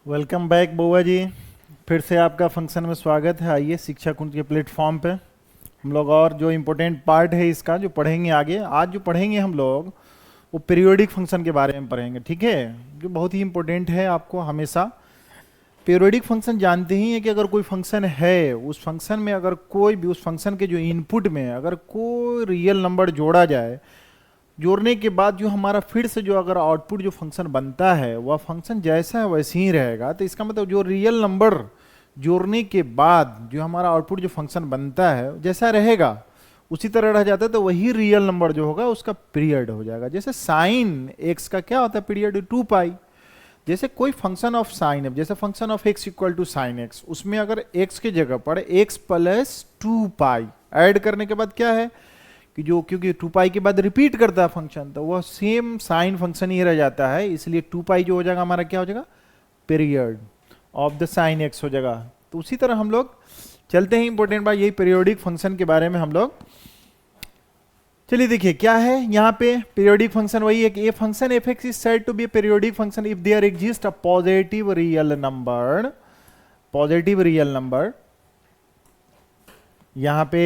Welcome back बउआ जी। फिर से आपका फंक्शन में स्वागत है। आइए शिक्षा कुंज के प्लेटफॉर्म पे हम लोग और जो इम्पोर्टेंट पार्ट है इसका जो पढ़ेंगे आगे। आज जो पढ़ेंगे हम लोग वो पीरियोडिक फंक्शन के बारे में पढ़ेंगे, ठीक है, जो बहुत ही इम्पोर्टेंट है आपको हमेशा। पीरियोडिक फंक्शन जानते ही हैं कि अगर कोई फंक्शन है, उस फंक्शन में अगर कोई भी उस फंक्शन के जो इनपुट में अगर कोई रियल नंबर जोड़ा जाए, जोड़ने के बाद जो हमारा फिर से जो अगर आउटपुट जो फंक्शन बनता है वह फंक्शन जैसा है वैसे ही रहेगा। तो इसका मतलब जो रियल नंबर जोड़ने के बाद जो हमारा आउटपुट जो फंक्शन बनता है जैसा रहेगा उसी तरह रह जाता है, तो वही रियल नंबर जो होगा उसका पीरियड हो जाएगा। जैसे साइन एक्स का क्या होता है पीरियड 2 पाई। जैसे कोई फंक्शन ऑफ साइन है, जैसे function of x equal to sine x, उसमें अगर एक्स की जगह पर एक्स प्लस 2 पाई ऐड करने के बाद क्या है कि जो क्योंकि 2 पाई के बाद रिपीट करता है फंक्शन, तो वह सेम साइन फंक्शन ही रह जाता है। इसलिए 2 पाई जो हो जाएगा हमारा क्या हो जाएगा period of the sine x हो जाएगा। तो उसी तरह हम लोग चलते हैं इंपॉर्टेंट बात यही पीरियोडिक फंक्शन के बारे में हम लोग। चलिए देखिए क्या है यहाँ पे पीरियोडिक फंक्शन वही है कि a function f x is said to be a periodic function if there exist a positive real number. Positive real number यहाँ पे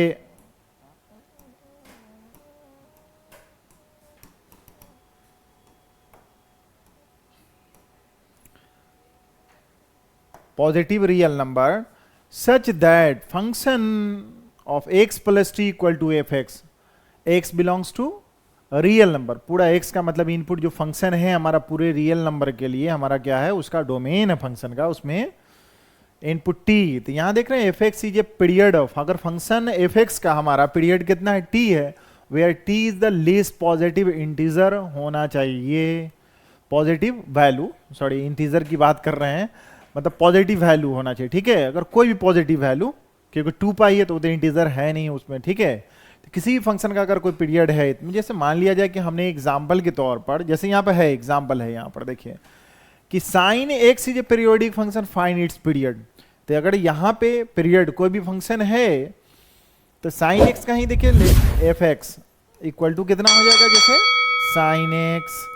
positive real number such that function of x plus t equal to fx, x belongs to real number. पूरा x का मतलब input जो function है हमारा पूरे real number के लिए हमारा क्या है उसका डोमेन है फंक्शन का, उसमें इनपुट t। तो यहां देख रहे हैं f x is a period of, अगर फंक्शन एफ एक्स का हमारा पीरियड कितना है t है, where t is the least positive integer होना चाहिए। पॉजिटिव वैल्यू, सॉरी इंटीजर की बात कर रहे हैं, मतलब पॉजिटिव वैल्यू होना चाहिए, ठीक है। अगर कोई भी पॉजिटिव वैल्यू, क्योंकि 2 पाई है तो इंटीजर है नहीं उसमें, ठीक है। तो किसी भी फंक्शन का अगर कोई पीरियड है, जैसे मान लिया जाए कि हमने एग्जाम्पल के तौर पर, जैसे यहाँ पे है एग्जाम्पल है यहाँ पर देखिए कि sine x is a periodic function find its period. तो अगर यहाँ पे पीरियड कोई भी फंक्शन है तो साइन एक्स का ही देखिए एफ एक्स इक्वल टू कितना हो जाएगा, जैसे साइन एक्स।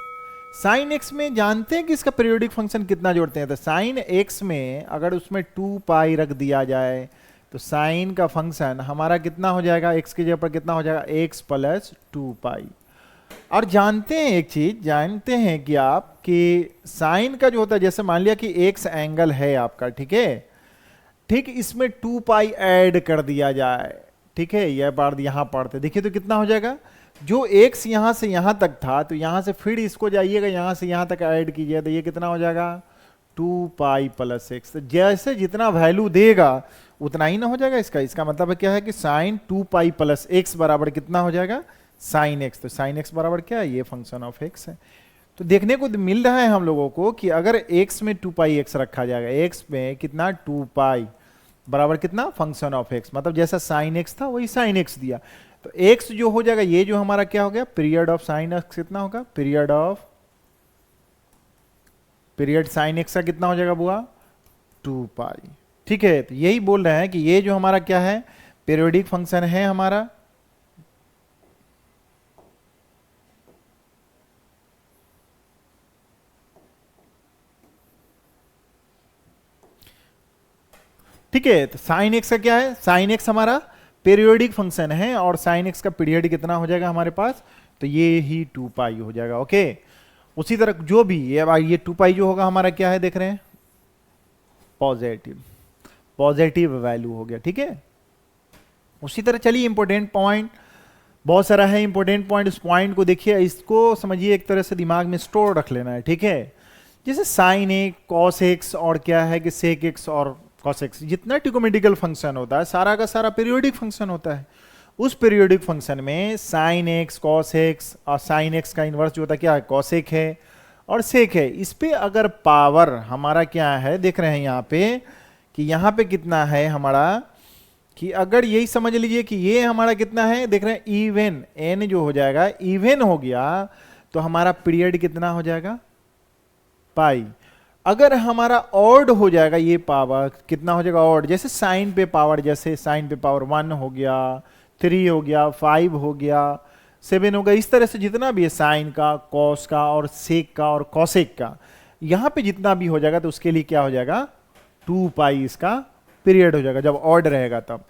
साइन एक्स में जानते हैं कि इसका पीरियोडिक फंक्शन कितना जोड़ते हैं, तो साइन एक्स में अगर उसमें 2 पाई रख दिया जाए तो साइन का फंक्शन हमारा कितना हो जाएगा, एक्स की जगह पर कितना हो जाएगा एक्स प्लस 2 पाई। और जानते हैं एक चीज, जानते हैं कि आप कि साइन का जो होता है, जैसे मान लिया कि एक्स एंगल है आपका, ठीक है, ठीक, इसमें 2 पाई ऐड कर दिया जाए, ठीक है, यह बार यहां पढ़ते देखिए तो कितना हो जाएगा, जो x यहां से यहां तक था तो यहां से फिर इसको जाइएगा यहां से यहां तक ऐड कीजिए तो ये कितना हो जाएगा 2 पाई प्लस एक्स। तो जैसे जितना वैल्यू देगा उतना ही ना हो जाएगा इसका। इसका मतलब है क्या है कि साइन 2 पाई प्लस एक्स बराबर कितना हो जाएगा साइन एक्स। तो साइन एक्स बराबर क्या है, ये फंक्शन ऑफ एक्स है। तो देखने को मिल रहा है हम लोगों को कि अगर x में 2 पाई एक्स रखा जाएगा, x में कितना 2 पाई बराबर कितना फंक्शन ऑफ एक्स, मतलब जैसा साइन एक्स था वही साइन एक्स दिया, तो x जो हो जाएगा ये जो हमारा क्या हो गया पीरियड ऑफ साइन एक्स कितना होगा, पीरियड साइन एक्स का कितना हो जाएगा बुआ 2 पाई, ठीक है। तो यही बोल रहे हैं कि ये जो हमारा क्या है पीरियोडिक फंक्शन है हमारा, ठीक है। तो साइन एक्स का क्या है, साइन एक्स हमारा पीरियोडिक फंक्शन है और साइन एक्स का पीरियड कितना हो जाएगा हमारे पास, तो ये ही 2 पाई हो जाएगा, ओके। उसी तरह जो भी ये 2 पाई जो होगा हमारा क्या है देख रहे हैं पॉजिटिव वैल्यू हो गया, ठीक है। उसी तरह चलिए इंपॉर्टेंट पॉइंट बहुत सारा है, इंपॉर्टेंट पॉइंट, उस पॉइंट को देखिए, इसको समझिए, एक तरह से दिमाग में स्टोर रख लेना है, ठीक है। जैसे साइन एक्स, कॉस एक्स और क्या है कि सेक एक्स और कॉस एक्स, जितना ट्रिगोनोमेट्रिकल फंक्शन होता है सारा का सारा पीरियोडिक फंक्शन होता है। उस पीरियोडिक फंक्शन में साइन एक्स, कॉस एक्स और साइन एक्स का इनवर्स जो होता है क्या है कॉसेक है और सेक है। इस पे अगर पावर हमारा क्या है देख रहे हैं यहाँ पे कि यहाँ पे कितना है हमारा, कि अगर यही समझ लीजिए कि ये हमारा कितना है देख रहे हैं इवन, एन जो हो जाएगा इवन हो गया तो हमारा पीरियड कितना हो जाएगा पाई। अगर हमारा ऑड हो जाएगा ये पावर कितना हो जाएगा ऑड, जैसे साइन पे पावर, जैसे साइन पे पावर 1 हो गया, 3 हो गया, 5 हो गया, 7 हो गया, इस तरह से जितना भी है साइन का, कॉस का और सेक का और कॉसेक का, यहां पे जितना भी हो जाएगा तो उसके लिए क्या हो जाएगा 2 पाई इसका पीरियड हो जाएगा जब ऑड रहेगा तब।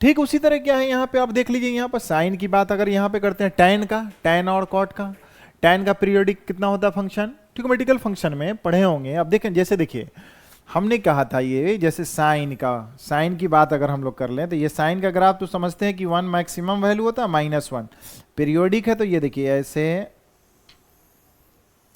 ठीक उसी तरह क्या है यहाँ पे आप देख लीजिए, यहाँ पर साइन की बात अगर यहाँ पे करते हैं tan का, tan और cot का, tan का पीरियोडिक कितना होता है फंक्शन, ट्रिग्नोमेट्रिकल फंक्शन में पढ़े होंगे। अब देखें जैसे देखिए हमने कहा था ये जैसे साइन का, साइन की बात अगर हम लोग कर लें तो ये साइन का ग्राफ तो समझते हैं कि 1 मैक्सिमम वैल्यू होता है -1 पीरियोडिक है, तो ये देखिए ऐसे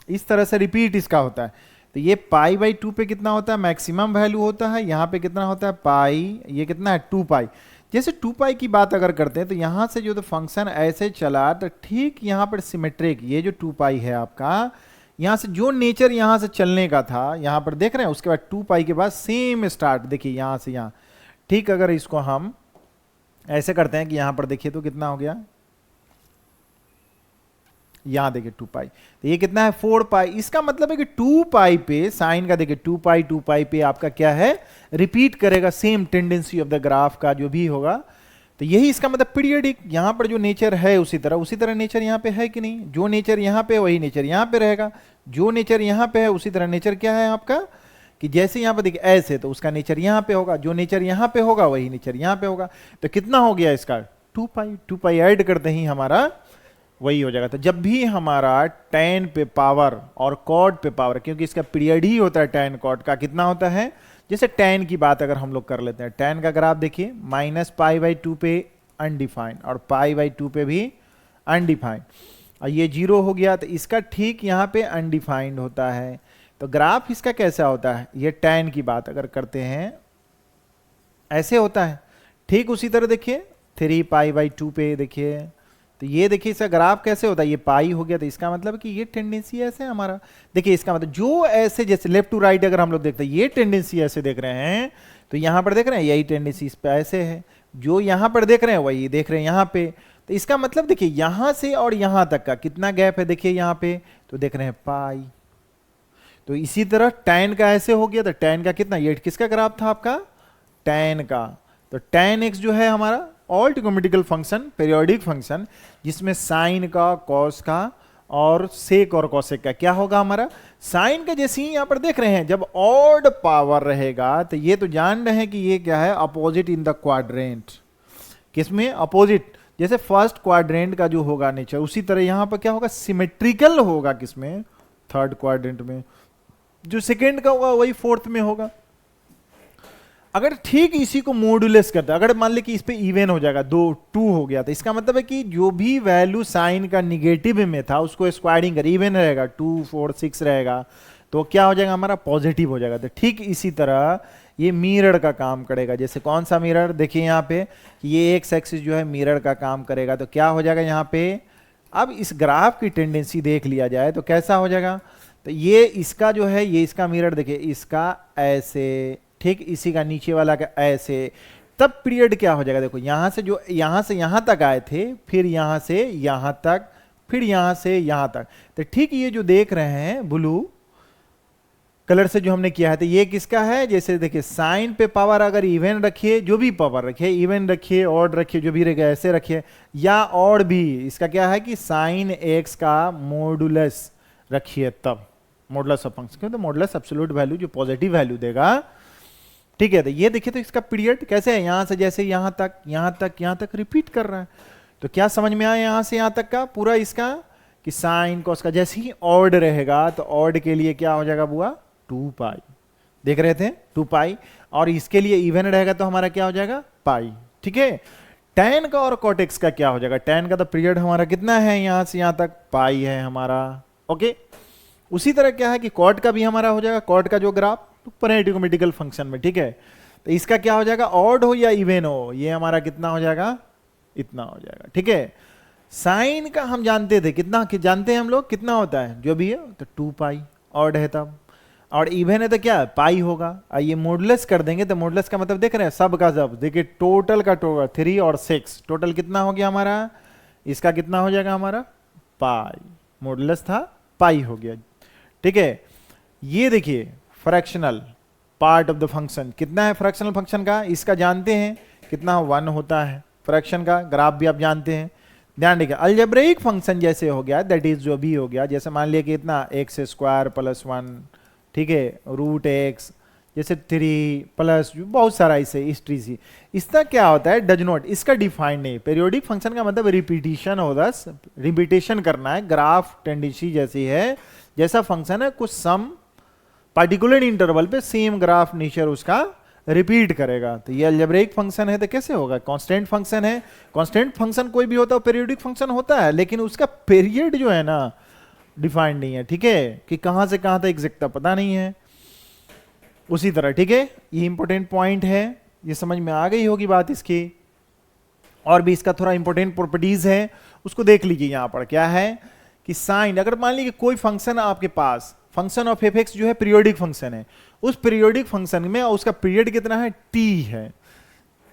इस तरह से रिपीट इसका होता है। तो ये π/2 पे कितना होता है मैक्सिमम वैल्यू होता है, यहाँ पे कितना होता है पाई, ये कितना है 2 पाई। जैसे 2 पाई की बात अगर करते हैं तो यहाँ से जो तो फंक्शन ऐसे चला तो ठीक यहाँ पर सिमेट्रिक ये जो 2 पाई है आपका, यहाँ से जो नेचर यहाँ से चलने का था यहाँ पर देख रहे हैं, उसके बाद 2 पाई के बाद सेम स्टार्ट देखिए यहाँ से यहाँ। ठीक अगर इसको हम ऐसे करते हैं कि यहाँ पर देखिए तो कितना हो गया, यहाँ देखिए 2 पाई, तो ये कितना है 4 पाई। इसका मतलब है कि 2 पाई पे साइन का देखिए 2 पाई पे आपका क्या है रिपीट करेगा same tendency of the graph का जो भी होगा। तो यही इसका मतलब पीरियडिक, यहाँ पर जो नेचर है उसी तरह नेचर यहाँ पे है कि नहीं, जो नेचर यहाँ पे वही नेचर यहाँ पे रहेगा, जो नेचर यहाँ पे है उसी तरह नेचर क्या है आपका कि जैसे यहाँ पे देखिए ऐसे तो उसका नेचर यहाँ पे होगा, जो नेचर यहाँ पे होगा वही नेचर यहाँ पे होगा। तो कितना हो गया इसका 2 पाई ऐड करते ही हमारा वही हो जाएगा। तो जब भी हमारा tan पे पावर और cot पे पावर, क्योंकि इसका पीरियड ही होता है tan cot का, कितना होता है, जैसे tan की बात अगर हम लोग कर लेते हैं, tan का ग्राफ देखिए -π/2 पे अनडिफाइंड और π/2 पे भी अनडिफाइंड, और ये 0 हो गया तो इसका ठीक यहाँ पे अनडिफाइंड होता है। तो ग्राफ इसका कैसा होता है, ये tan की बात अगर करते हैं ऐसे होता है। ठीक उसी तरह देखिए 3π/2 पे देखिए, तो ये देखिए इसका ग्राफ कैसे होता है, ये पाई हो गया, तो इसका मतलब कि ये टेंडेंसी ऐसे है हमारा। देखिए इसका मतलब जो ऐसे जैसे लेफ्ट टू राइट अगर हम लोग देखते हैं ये टेंडेंसी ऐसे देख रहे हैं, तो यहाँ पर देख रहे हैं यही टेंडेंसी इस पे ऐसे है, जो यहाँ पर देख रहे हैं वही देख रहे हैं यहाँ पे। तो इसका मतलब देखिए यहाँ से और यहाँ तक का कितना गैप है देखिए यहाँ पे, तो देख रहे हैं पाई। तो इसी तरह tan का ऐसे हो गया, तो tan का कितना, ये किसका ग्राफ था आपका tan का, तो tan x जो है हमारा all trigonometrical function periodic function जिसमें साइन का कॉस का और सेक और कॉसेक का क्या होगा हमारा, साइन का जैसे ही यहाँ पर देख रहे हैं जब ऑड पावर रहेगा तो ये तो जान रहे हैं कि ये क्या है अपोजिट इन द क्वाड्रेंट, किसमें अपोजिट, जैसे फर्स्ट क्वाड्रेंट का जो होगा नेचर उसी तरह यहाँ पर क्या होगा सिमेट्रिकल होगा, किसमें थर्ड क्वाड्रेंट में, जो सेकेंड का होगा वही फोर्थ में होगा। अगर ठीक इसी को मॉड्यूलस करता है, अगर मान ले कि इस पे इवन हो जाएगा 2 हो गया, तो इसका मतलब है कि जो भी वैल्यू साइन का निगेटिव में था उसको स्क्वायरिंग कर इवन रहेगा 2 4 6 रहेगा, तो क्या हो जाएगा हमारा पॉजिटिव हो जाएगा। तो ठीक इसी तरह ये मिरर का काम करेगा। जैसे कौन सा मिरर, देखिए यहाँ पे ये एक्स एक्सिस जो है मिरर का काम करेगा, तो क्या हो जाएगा यहाँ पे, अब इस ग्राफ की टेंडेंसी देख लिया जाए तो कैसा हो जाएगा, तो ये इसका जो है ये इसका मिरर देखिए इसका ऐसे, ठीक इसी का नीचे वाला का ऐसे, तब पीरियड क्या हो जाएगा, देखो यहां से जो यहां से यहां तक आए थे, फिर यहां से यहां तक, फिर यहां से यहां तक, तो ठीक ये जो देख रहे हैं ब्लू कलर से जो हमने किया है, तो ये किसका है, जैसे देखिए साइन पे पावर अगर इवन रखिए, जो भी पावर रखिए, इवन रखिए ऑड रखिए, जो भी रखिए ऐसे रखिए, या और भी इसका क्या है कि साइन एक्स का मॉडुलस रखिए, तब मॉडुलस ऑफ फंक्शन, क्यों तो मॉडुलस एब्सोल्यूट वैल्यू जो पॉजिटिव वैल्यू देगा, ठीक है। तो ये देखिए तो इसका पीरियड कैसे है, यहां से जैसे यहां तक यहां तक यहां तक रिपीट कर रहा है। तो क्या समझ में आया यहां से यहां तक का पूरा इसका कि साइन कॉस का जैसे ही ऑड रहेगा तो ऑड के लिए क्या हो जाएगा बुआ 2 पाई, देख रहे थे 2 पाई, और इसके लिए इवन रहेगा तो हमारा क्या हो जाएगा पाई, ठीक है। tan का और cot x का क्या हो जाएगा, tan का तो पीरियड हमारा कितना है यहां से यहां तक पाई है हमारा, ओके। उसी तरह क्या है कि cot का भी हमारा हो जाएगा, cot का जो ग्राफ ऊपर है ट्रिग्नोमेट्रिकल फंक्शन में, ठीक है। तो इसका क्या हो जाएगा ऑड हो या इवन हो, ये हमारा कितना हो जाएगा इतना हो जाएगा, ठीक है। साइन का हम जानते थे कितना जानते हैं हम लोग कितना होता है जो भी है, तो 2 पाई ऑड है तब, और इवन है तो क्या पाई होगा। ये मॉडुलस कर देंगे तो मॉडुलस का मतलब देख रहे हैं सब का सब, देखिए टोटल का टोटल 3 और 6 टोटल कितना हो गया हमारा, इसका कितना हो जाएगा हमारा पाई, मॉडुलस था पाई हो गया, ठीक है। ये देखिए fractional part of the function कितना है, फ्रैक्शनल फंक्शन का इसका जानते हैं कितना 1 होता है, फ्रैक्शन का ग्राफ भी आप जानते हैं, ध्यान रखिए। अलजेब्रिक फंक्शन जैसे हो गया दैट इज जो भी हो गया, जैसे मान लिया कि इतना x² + 1 ठीक है, रूट एक्स, जैसे 3 प्लस बहुत सारा ऐसे हिस्ट्री सी। इसका क्या होता है, डज नॉट, इसका डिफाइंड नहीं। पीरियोडिक फंक्शन का मतलब रिपीटिशन होगा, रिपीटेशन करना है, ग्राफ टेंडेंसी जैसी है, जैसा फंक्शन है कुछ सम पार्टिकुलर इंटरवल पे सेम ग्राफ नेचर उसका रिपीट करेगा। तो ये अलजेब्रिक फंक्शन है तो कैसे होगा, कांस्टेंट फंक्शन है। कांस्टेंट फंक्शन कोई भी होता है पीरियोडिक फंक्शन होता है, लेकिन उसका पीरियड जो है ना डिफाइंड नहीं है, ठीक है, कि कहां से कहां तक एग्जैक्ट पता नहीं है। उसी तरह, ठीक है, ये इंपॉर्टेंट पॉइंट है, ये समझ में आ गई होगी बात इसकी। और भी इसका थोड़ा इंपॉर्टेंट प्रॉपर्टीज है, उसको देख लीजिए। यहां पर क्या है कि साइन, अगर मान लीजिए कोई फंक्शन आपके पास, फंक्शन ऑफ एफ एक्स जो है पीरियोडिक फंक्शन है, उस पीरियोडिक फंक्शन में उसका पीरियड कितना है, टी है,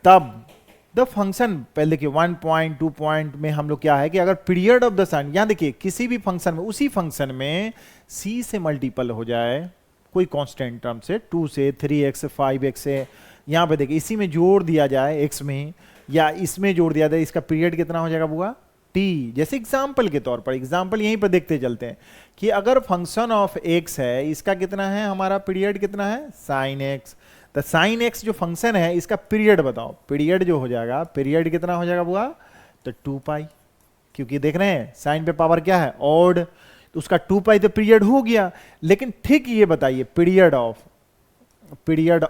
तब द फंक्शन, पहले देखिए 1 पॉइंट 2 पॉइंट में हम लोग क्या है कि अगर पीरियड ऑफ द साइन, यहां देखिए किसी भी फंक्शन में, उसी फंक्शन में सी से मल्टीपल हो जाए कोई कांस्टेंट टर्म से, 2 से, 3x से, 5x से, यहां पे देखिए इसी में जोड़ दिया जाए x में, या इसमें जोड़ दिया जाए, इसका पीरियड कितना हो जाएगा बुआ, टी। जैसे एग्जाम्पल के तौर पर, एग्जाम्पल यहीं पर देखते चलते हैं कि अगर फंक्शन ऑफ x है, इसका कितना है, हमारा पीरियड कितना है, साइन x। तो साइन x जो फंक्शन है इसका पीरियड बताओ, पीरियड जो हो जाएगा, पीरियड कितना हो जाएगा बुआ, तो 2 पाई, क्योंकि देख रहे हैं साइन पे पावर क्या है, ऑड, तो उसका 2 पाई तो पीरियड हो गया। लेकिन ठीक ये बताइए पीरियड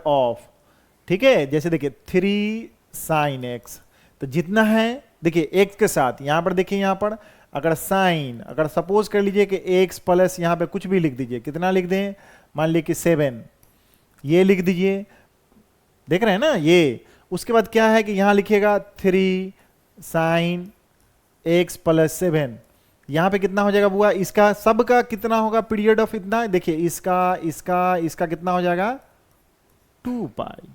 ऑफ, ठीक है, जैसे देखिए 3 साइन x, तो जितना है देखिए x के साथ, यहां पर देखिए, यहां पर अगर साइन, अगर सपोज कर लीजिए कि x प्लस यहां पे कुछ भी लिख दीजिए, कितना लिख दें, मान लीजिए कि 7, ये लिख दीजिए, देख रहे हैं ना ये। उसके बाद क्या है कि यहां लिखिएगा 3 साइन x प्लस 7, यहां पे कितना हो जाएगा बुआ, इसका सबका कितना होगा पीरियड ऑफ इतना, देखिए इसका कितना हो जाएगा, 2 पाई।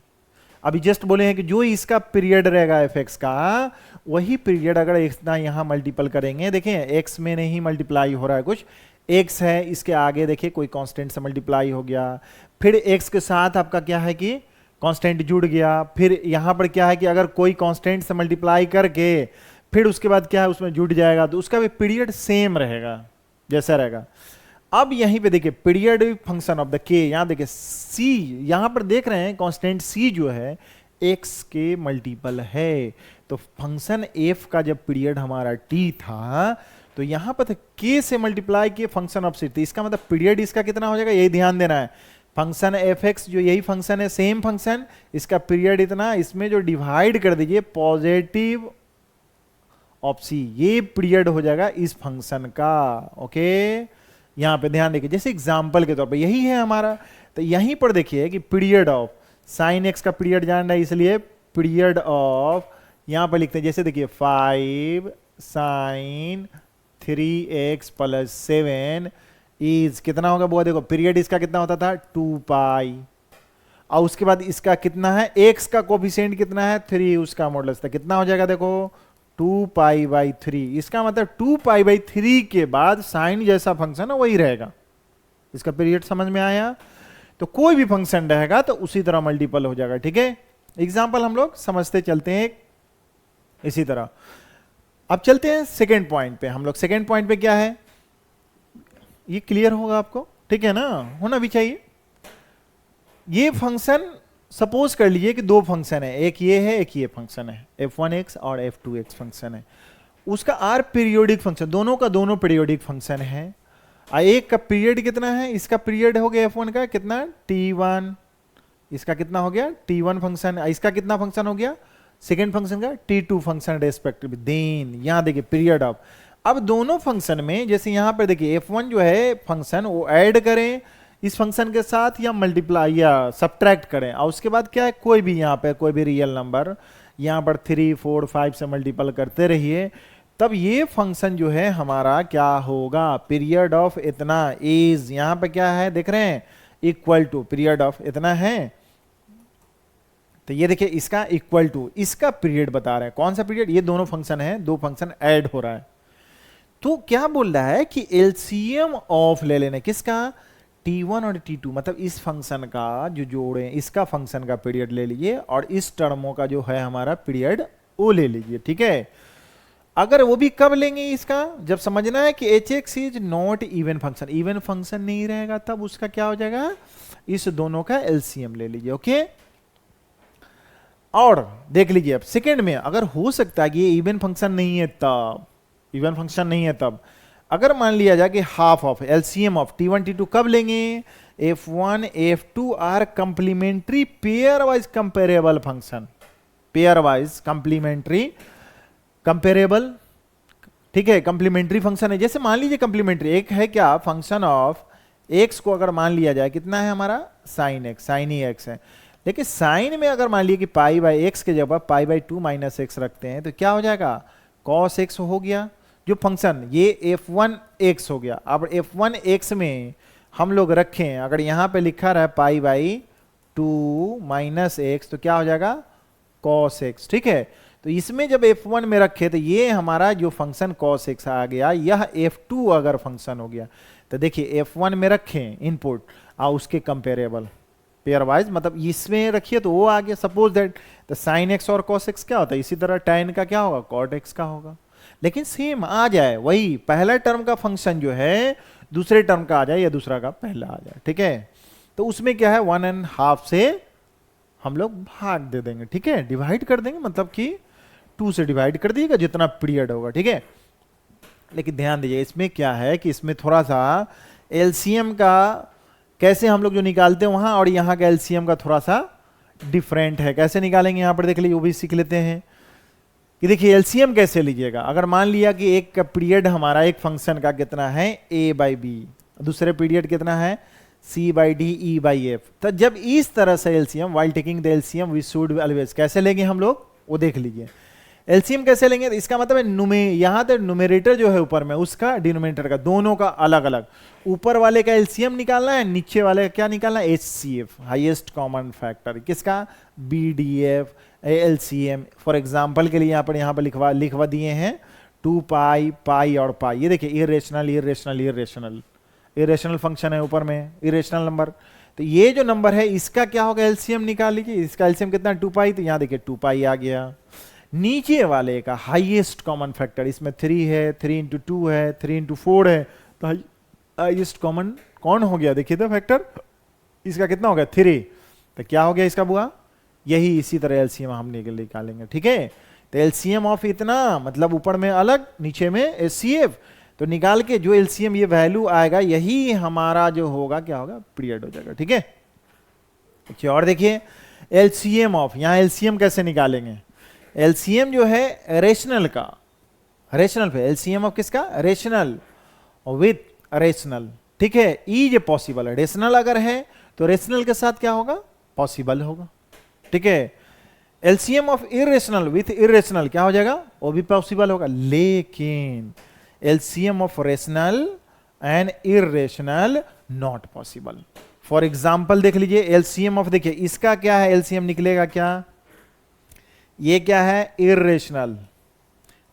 अभी जस्ट बोले हैं कि जो इसका पीरियड रहेगा एफ एक्स का, वही पीरियड अगर इतना यहां मल्टीपल करेंगे, देखें एक्स में नहीं मल्टीप्लाई हो रहा है, कुछ एक्स है, इसके आगे देखिए कोई कांस्टेंट से मल्टीप्लाई हो गया, फिर एक्स के साथ आपका क्या है कि कांस्टेंट जुड़ गया, फिर यहां पर क्या है कि अगर कोई कांस्टेंट से मल्टीप्लाई करके फिर उसके बाद क्या है उसमें जुड़ जाएगा, तो उसका भी पीरियड सेम रहेगा जैसा रहेगा। अब यहीं पे देखिए पीरियड फंक्शन ऑफ द के, यहां देखिए सी, यहां पर देख रहे हैं कांस्टेंट सी जो है एक्स के मल्टीपल है, तो फंक्शन एफ का जब पीरियड हमारा टी था, तो यहां पर के से मल्टीप्लाई किए फंक्शन ऑफ सी, तो इसका मतलब पीरियड इसका कितना हो जाएगा, यही ध्यान देना है। फंक्शन एफ एक्स जो यही फंक्शन है, सेम फंक्शन, इसका पीरियड इतना, इसमें जो डिवाइड कर दीजिए पॉजिटिव ऑफ सी, ये पीरियड हो जाएगा इस फंक्शन का। ओके, यहां पे ध्यान देखिए, जैसे एग्जांपल के तौर पे यही है हमारा, तो यहीं पर देखिए कि पीरियड ऑफ साइन एक्स का पीरियड जान रहा है, इसलिए पीरियड ऑफ यहां पर लिखते हैं, जैसे देखिए 5 साइन 3x प्लस 7 इज कितना होगा बुआ, देखो पीरियड इसका कितना होता था 2 पाई, और उसके बाद इसका कितना है, x का कोफिशिएंट कितना है 3, उसका मॉडुलस था, कितना हो जाएगा देखो 2 पाई बाई 3। इसका मतलब 2 पाई बाई 3 के बाद साइन जैसा फंक्शन है वही रहेगा, इसका पीरियड समझ में आया। तो कोई भी फंक्शन रहेगा तो उसी तरह मल्टीपल हो जाएगा, ठीक है। एग्जांपल हम लोग समझते चलते हैं इसी तरह। अब चलते हैं सेकेंड पॉइंट पे, हम लोग सेकेंड पॉइंट पे क्या है, ये क्लियर होगा आपको, ठीक है ना, होना भी चाहिए। ये फंक्शन सपोज कर लीजिए कि 2 फंक्शन है, एक ये है एक ये फंक्शन है, f1x और f2x फंक्शन है, उसका r पीरियोडिक फंक्शन, दोनों का दोनों पीरियोडिक फंक्शन है। एक का पीरियड कितना है, इसका पीरियड हो गया f1 का कितना t1, इसका कितना हो गया t1 फंक्शन, इसका कितना फंक्शन हो गया सेकेंड फंक्शन का t2 फंक्शन रेस्पेक्टिव। देन यहां देखिए पीरियड ऑफ, अब दोनों फंक्शन में जैसे यहां पर देखिए f1 जो है फंक्शन वो ऐड करें इस फंक्शन के साथ या मल्टीप्लाई या सब्ट्रैक्ट करें, और उसके बाद क्या है कोई भी यहाँ पे कोई भी रियल नंबर यहाँ पर 3 4 5 से मल्टीपल करते रहिए, तब ये फंक्शन जो है हमारा क्या होगा, पीरियड ऑफ इतना इज, यहाँ पे क्या है देख रहे हैं इक्वल टू पीरियड ऑफ इतना है, तो ये देखिए इसका इक्वल टू इसका पीरियड बता रहे हैं, कौन सा पीरियड, ये दोनों फंक्शन है, 2 फंक्शन ऐड हो रहा है। तो क्या बोल रहा है कि एलसीएम ऑफ ले लेने किसका, t1 और t2, मतलब इस फंक्शन का जो जोड़े इसका फंक्शन का पीरियड ले लीजिए और इस टर्मों का जो है हमारा पीरियड वो ले लीजिए, ठीक है। अगर वो भी कब लेंगे इसका, जब समझना है कि H x is not even function, even function नहीं रहेगा तब उसका क्या हो जाएगा, इस दोनों का एलसीएम ले लीजिए। ओके, और देख लीजिए अब सेकेंड में, अगर हो सकता है कि ये इवन फंक्शन नहीं है तब, इवन फंक्शन नहीं है तब, अगर मान लिया जाए कि half of LCM of T1 T2 कब लेंगे, F1 F2 are complementary pairwise comparable function, pairwise complementary comparable, ठीक है, कंप्लीमेंट्री फंक्शन है। जैसे मान लीजिए कंप्लीमेंट्री एक है क्या, फंक्शन ऑफ एक्स को अगर मान लिया जाए कितना है हमारा साइन एक्स, साइन ही एक्स है, लेकिन साइन में अगर मान लिया कि पाई बाई एक्स के जगह पाई बाई 2 माइनस एक्स रखते हैं तो क्या हो जाएगा, कॉस एक्स हो गया जो फंक्शन, ये f1 x हो गया। अब f1 x में हम लोग रखें, अगर यहां पे लिखा रहा पाई बाई 2 माइनस एक्स तो क्या हो जाएगा कॉस एक्स, ठीक है। तो इसमें जब f1 में रखे तो ये हमारा जो फंक्शन cos x आ गया, यह f2 अगर फंक्शन हो गया तो देखिए f1 में रखें इनपुट और उसके कंपेरेबल पेयर वाइज, मतलब इसमें रखिए तो वो आ गया, सपोज दैट तो साइन एक्स और cos x क्या होता है, इसी तरह tan का क्या होगा cot x का होगा, लेकिन सेम आ जाए वही पहला टर्म का फंक्शन जो है दूसरे टर्म का आ जाए या दूसरा का पहला आ जाए, ठीक है। तो उसमें क्या है 1.5 से हम लोग भाग दे देंगे, ठीक है, डिवाइड कर देंगे, मतलब कि 2 से डिवाइड कर दिएगा जितना पीरियड होगा, ठीक है। लेकिन ध्यान दीजिए इसमें क्या है कि इसमें थोड़ा सा एलसीएम का कैसे हम लोग जो निकालते हैं वहां और यहाँ का एलसीएम का थोड़ा सा डिफरेंट है, कैसे निकालेंगे यहाँ पर देख लीजिए, वो भी सीख लेते हैं कि देखिए एलसीएम कैसे लीजिएगा। अगर मान लिया कि एक का पीरियड हमारा एक फंक्शन का कितना है a बाई बी, दूसरे पीरियड कितना है c by d e by f, तो जब इस तरह से LCM while taking the LCM we should always कैसे लेंगे हम लोग, वो देख लीजिए एलसीएम कैसे लेंगे। तो इसका मतलब है यहाँ तो न्यूमेरेटर जो है ऊपर में उसका डिनोमिनेटर का दोनों का अलग अलग, ऊपर वाले का एलसीएम निकालना है, नीचे वाले का क्या निकालना है एचसीएफ हाईएस्ट कॉमन फैक्टर, किसका बीडीएफ एलसीएम। फॉर एग्जांपल के लिए यहाँ पर लिखवा दिए हैं 2 पाई पाई और पाई, ये देखिए irrational irrational irrational irrational function है ऊपर में, इरेशनल नंबर। तो ये जो नंबर है इसका क्या होगा एलसीएम निकाल लीजिए, इसका एलसीएम कितना 2 पाई, तो यहाँ देखिए 2 पाई आ गया। नीचे वाले का हाईएस्ट कॉमन फैक्टर, इसमें 3 है, 3 इंटू 2 है, 3 इंटू 4 है, तो हाईएस्ट कॉमन कौन हो गया देखिए तो फैक्टर, इसका कितना हो गया 3, तो क्या हो गया इसका बुआ, यही इसी तरह एलसीएम हम निकालेंगे, ठीक है। तो एलसीएम ऑफ इतना मतलब ऊपर में अलग नीचे में एचसीएफ, तो निकाल के जो एलसीएम ये वैल्यू आएगा यही हमारा जो होगा क्या होगा पीरियड हो जाएगा, ठीक है। देखिए और देखिए एलसीएम ऑफ, यहाँ एलसीएम कैसे निकालेंगे, एलसीएम जो है रेशनल का, रेशनल पे एलसीएम ऑफ किसका रेशनल विथ रेशनल, ठीक है, इज पॉसिबल है, रेशनल अगर है तो रेशनल के साथ क्या होगा पॉसिबल होगा, ठीक है। LCM of irrational with irrational क्या हो जाएगा वो भी पॉसिबल होगा, लेकिन LCM of rational and irrational not possible. For example देख लीजिए एलसीएम ऑफ, देखिए इसका क्या है एलसीएम निकलेगा क्या, ये क्या है इरेशनल,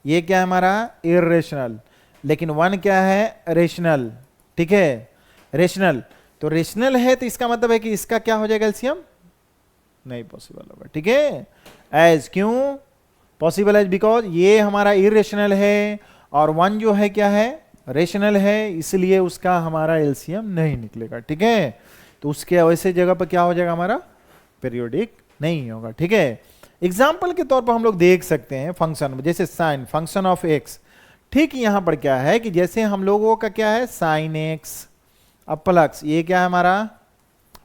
ये क्या है हमारा इरेशनल, लेकिन 1 क्या है रेशनल, ठीक है रेशनल। तो रेशनल है तो इसका मतलब है कि इसका क्या हो जाएगा एलसीएम नहीं पॉसिबल होगा, ठीक है। एज क्यों पॉसिबल एज, बिकॉज ये हमारा इरेशनल है और 1 जो है क्या है रेशनल है, इसलिए उसका हमारा एलसीएम नहीं निकलेगा, ठीक है। तो उसके वैसे जगह पर क्या हो जाएगा हमारा पीरियोडिक नहीं होगा, ठीक है। एग्जाम्पल के तौर पर हम लोग देख सकते हैं फंक्शन, जैसे साइन फंक्शन ऑफ एक्स, ठीक यहां पर क्या है कि जैसे हम लोगों का क्या है साइन एक्स अब प्लस ये क्या है हमारा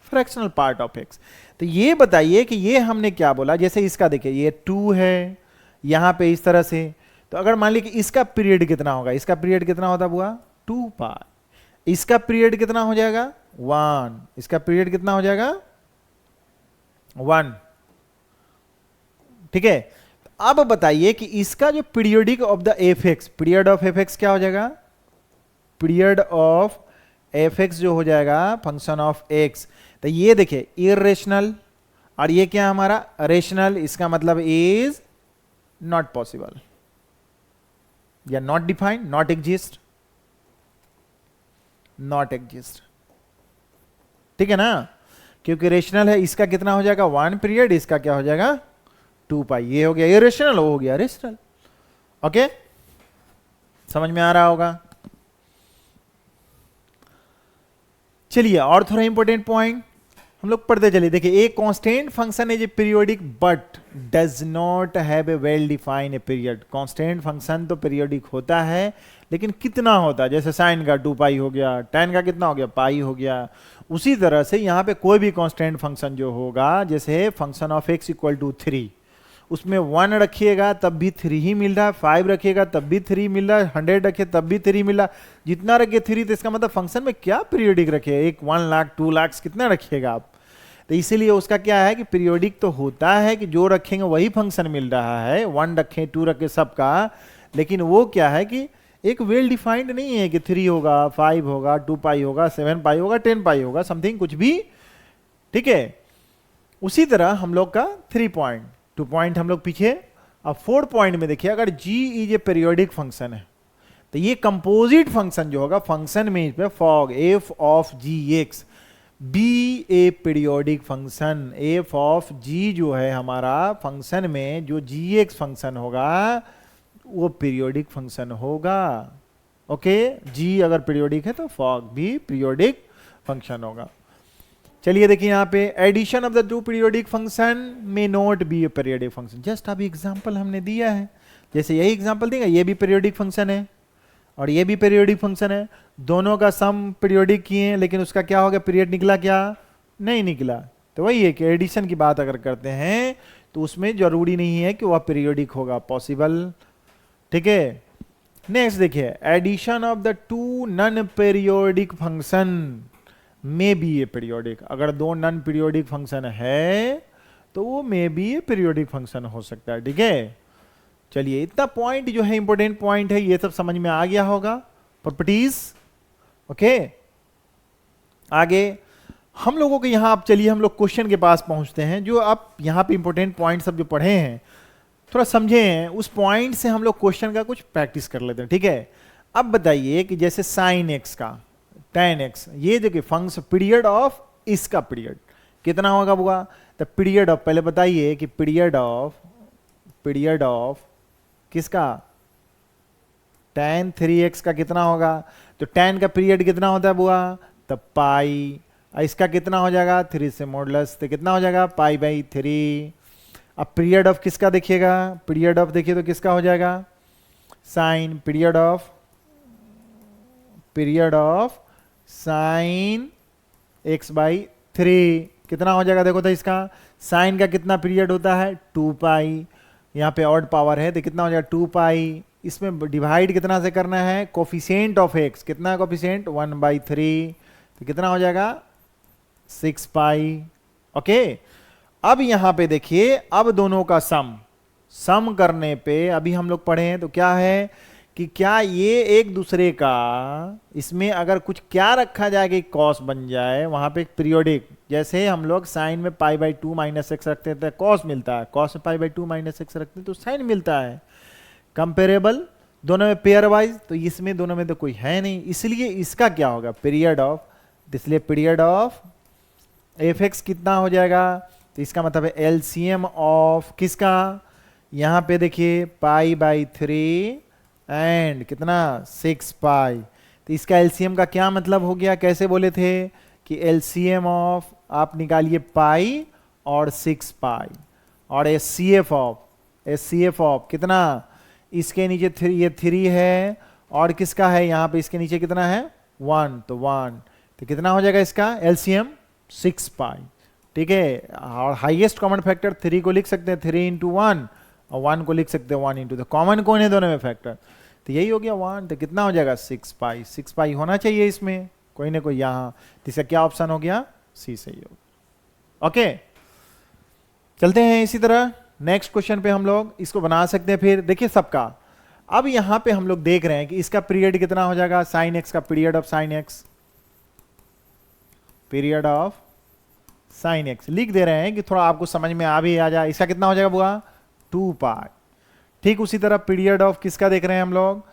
फ्रैक्शनल पार्ट ऑफ एक्स। तो ये बताइए कि ये हमने क्या बोला, जैसे इसका देखिए ये 2 है यहां पे इस तरह से, तो अगर मान लीजिए कि इसका पीरियड कितना होगा, इसका पीरियड कितना होता हुआ 2 पाई, इसका पीरियड कितना हो जाएगा 1, इसका पीरियड कितना हो जाएगा 1, ठीक है। अब बताइए कि इसका जो periodic of the F x, period of f x क्या हो जाएगा, पीरियड ऑफ एफ एक्स जो हो जाएगा फंक्शन ऑफ एक्स, तो ये देखिए इरेशनल और ये क्या हमारा रेशनल, इसका मतलब इज नॉट पॉसिबल या not defined, not exist, not exist, ठीक है ना, क्योंकि रेशनल है, इसका कितना हो जाएगा 1 पीरियड, इसका क्या हो जाएगा 2 पाई, ये हो गया इरेशनल, हो गया रेशनल, ओके। समझ में आ रहा होगा। चलिए और थोड़ा इंपॉर्टेंट पॉइंट हम लोग पढ़ते चलिए। देखिए, a constant function is a periodic but does not have a well defined a period. Constant function तो पीरियोडिक होता है, लेकिन कितना होता है, जैसे साइन का 2 पाई हो गया, tan का कितना हो गया, पाई हो गया। उसी तरह से यहाँ पे कोई भी कांस्टेंट फंक्शन जो होगा, जैसे function of x equal to 3, उसमें 1 रखिएगा तब भी 3 ही मिल रहा है, 5 रखिएगा तब भी 3 मिल रहा है, 100 रखिए तब भी 3 मिल रहा है। जितना रखिए 3, तो इसका मतलब फंक्शन में क्या पीरियोडिक रखिए, 1 लाख 2 लाख कितना रखिएगा आप। तो इसीलिए उसका क्या है कि पीरियोडिक तो होता है कि जो रखेंगे वही फंक्शन मिल रहा है, 1 रखें 2 रखें सबका, लेकिन वो क्या है कि एक वेल डिफाइंड नहीं है कि 3 होगा, 5 होगा, 2 पाई होगा, 7 पाई होगा, 10 पाई होगा, समथिंग कुछ भी। ठीक है, उसी तरह हम लोग का 3 पॉइंट 2 पॉइंट हम लोग पीछे। अब 4 पॉइंट में देखिए, अगर g is a periodic function है तो ये कंपोजिट फंक्शन जो होगा फंक्शन में इसमें fog f of gx be a periodic function, f of g जो है हमारा फंक्शन में जो gx फंक्शन होगा वो पीरियोडिक फंक्शन होगा। ओके, g अगर पीरियोडिक है तो फॉग भी पीरियोडिक फंक्शन होगा। चलिए देखिए यहाँ पे addition of the two periodic function may not be a periodic function. Just अभी एग्जांपल हमने दिया है, जैसे यही एग्जांपल देगा, ये भी पीरियोडिक फंक्शन है और ये भी पीरियोडिक फंक्शन है, दोनों का सम पीरियोडिक किए हैं, लेकिन उसका क्या हो गया, पीरियड निकला क्या, नहीं निकला। तो वही है कि एडिशन की बात अगर करते हैं तो उसमें जरूरी नहीं है कि वह पीरियोडिक होगा, पॉसिबल। ठीक है, नेक्स्ट देखिए, addition of the two non periodic function may be a periodic. अगर 2 नॉन पीरियोडिक फंक्शन है तो वो may be a periodic function हो सकता है। ठीक है, चलिए इतना पॉइंट जो है इंपॉर्टेंट पॉइंट है, ये सब समझ में आ गया होगा, प्रॉपर्टीज। ओके, आगे हम लोगों के यहां, आप चलिए हम लोग क्वेश्चन के पास पहुंचते हैं। जो आप यहां पे इंपॉर्टेंट पॉइंट सब जो पढ़े हैं थोड़ा समझे हैं, उस पॉइंट से हम लोग क्वेश्चन का कुछ प्रैक्टिस कर लेते हैं। ठीक है, अब बताइए कि जैसे साइन एक्स का tan x, ये देखिए फंक्शन पीरियड ऑफ इसका पीरियड कितना होगा बुआ, द पीरियड ऑफ, पहले बताइए कि पीरियड ऑफ किसका, tan 3x का कितना होगा। तो tan का पीरियड कितना होता है बुआ, तब पाई, इसका कितना हो जाएगा 3 से मॉडुलस, तो कितना हो जाएगा पाई बाई 3। अब पीरियड ऑफ किसका देखिएगा, पीरियड ऑफ देखिए तो किसका हो जाएगा, sine, period of sine x by 3 कितना हो जाएगा, देखो तो इसका साइन का कितना पीरियड होता है 2 पाई, यहाँ पे ऑड पावर है तो कितना हो जाएगा 2 पाई। इसमें डिवाइड कितना से करना है, कोफिशिएंट ऑफ x कितना है, कोफिशिएंट 1/3, तो कितना हो जाएगा 6 पाई। ओके, अब यहाँ पे देखिए, अब दोनों का सम करने पे अभी हम लोग पढ़े हैं तो क्या है कि क्या ये एक दूसरे का, इसमें अगर कुछ क्या रखा जाए कि कॉस बन जाए, वहां पे पीरियोडिक, जैसे हम लोग साइन में π/2 - x रखते हैं तो कॉस मिलता है, कॉस में π/2 - x रखते हैं तो साइन मिलता है। कंपेरेबल दोनों में पेयर वाइज, तो इसमें दोनों में तो कोई है नहीं, इसलिए इसका क्या होगा पीरियड ऑफ, इसलिए पीरियड ऑफ f(x) कितना हो जाएगा, तो इसका मतलब है एलसीएम ऑफ किसका, यहाँ पे देखिए π/3 एंड कितना 6 पाई, तो इसका एलसीएम का क्या मतलब हो गया, कैसे बोले थे कि एलसीएम ऑफ आप निकालिए पाई और 6 पाई, और एचसीएफ ऑफ कितना, इसके नीचे 3, ये 3 है, और किसका है यहाँ पे इसके नीचे कितना है 1, तो 1, तो कितना हो जाएगा इसका एलसीएम 6 पाई। ठीक है, और हाईएस्ट कॉमन फैक्टर 3 को लिख सकते हैं 3 × 1, और 1 को लिख सकते हैं 1 × तो कॉमन कौन है दोनों में फैक्टर, तो यही हो गया 1, तो कितना हो जाएगा 6 पाई। 6 पाई होना चाहिए इसमें कोई ना कोई, यहाँ तो इसका क्या ऑप्शन हो गया, सी सही होगा। ओके, चलते हैं इसी तरह नेक्स्ट क्वेश्चन पे, हम लोग इसको बना सकते हैं। फिर देखिए सबका, अब यहाँ पे हम लोग देख रहे हैं कि इसका पीरियड कितना हो जाएगा, साइन एक्स का period of sine x, period of sine x लिख दे रहे हैं कि थोड़ा आपको समझ में आ जाए। इसका कितना हो जाएगा बुआ 2 पाई। ठीक उसी तरह पीरियड ऑफ किसका देख रहे हैं हम लोग,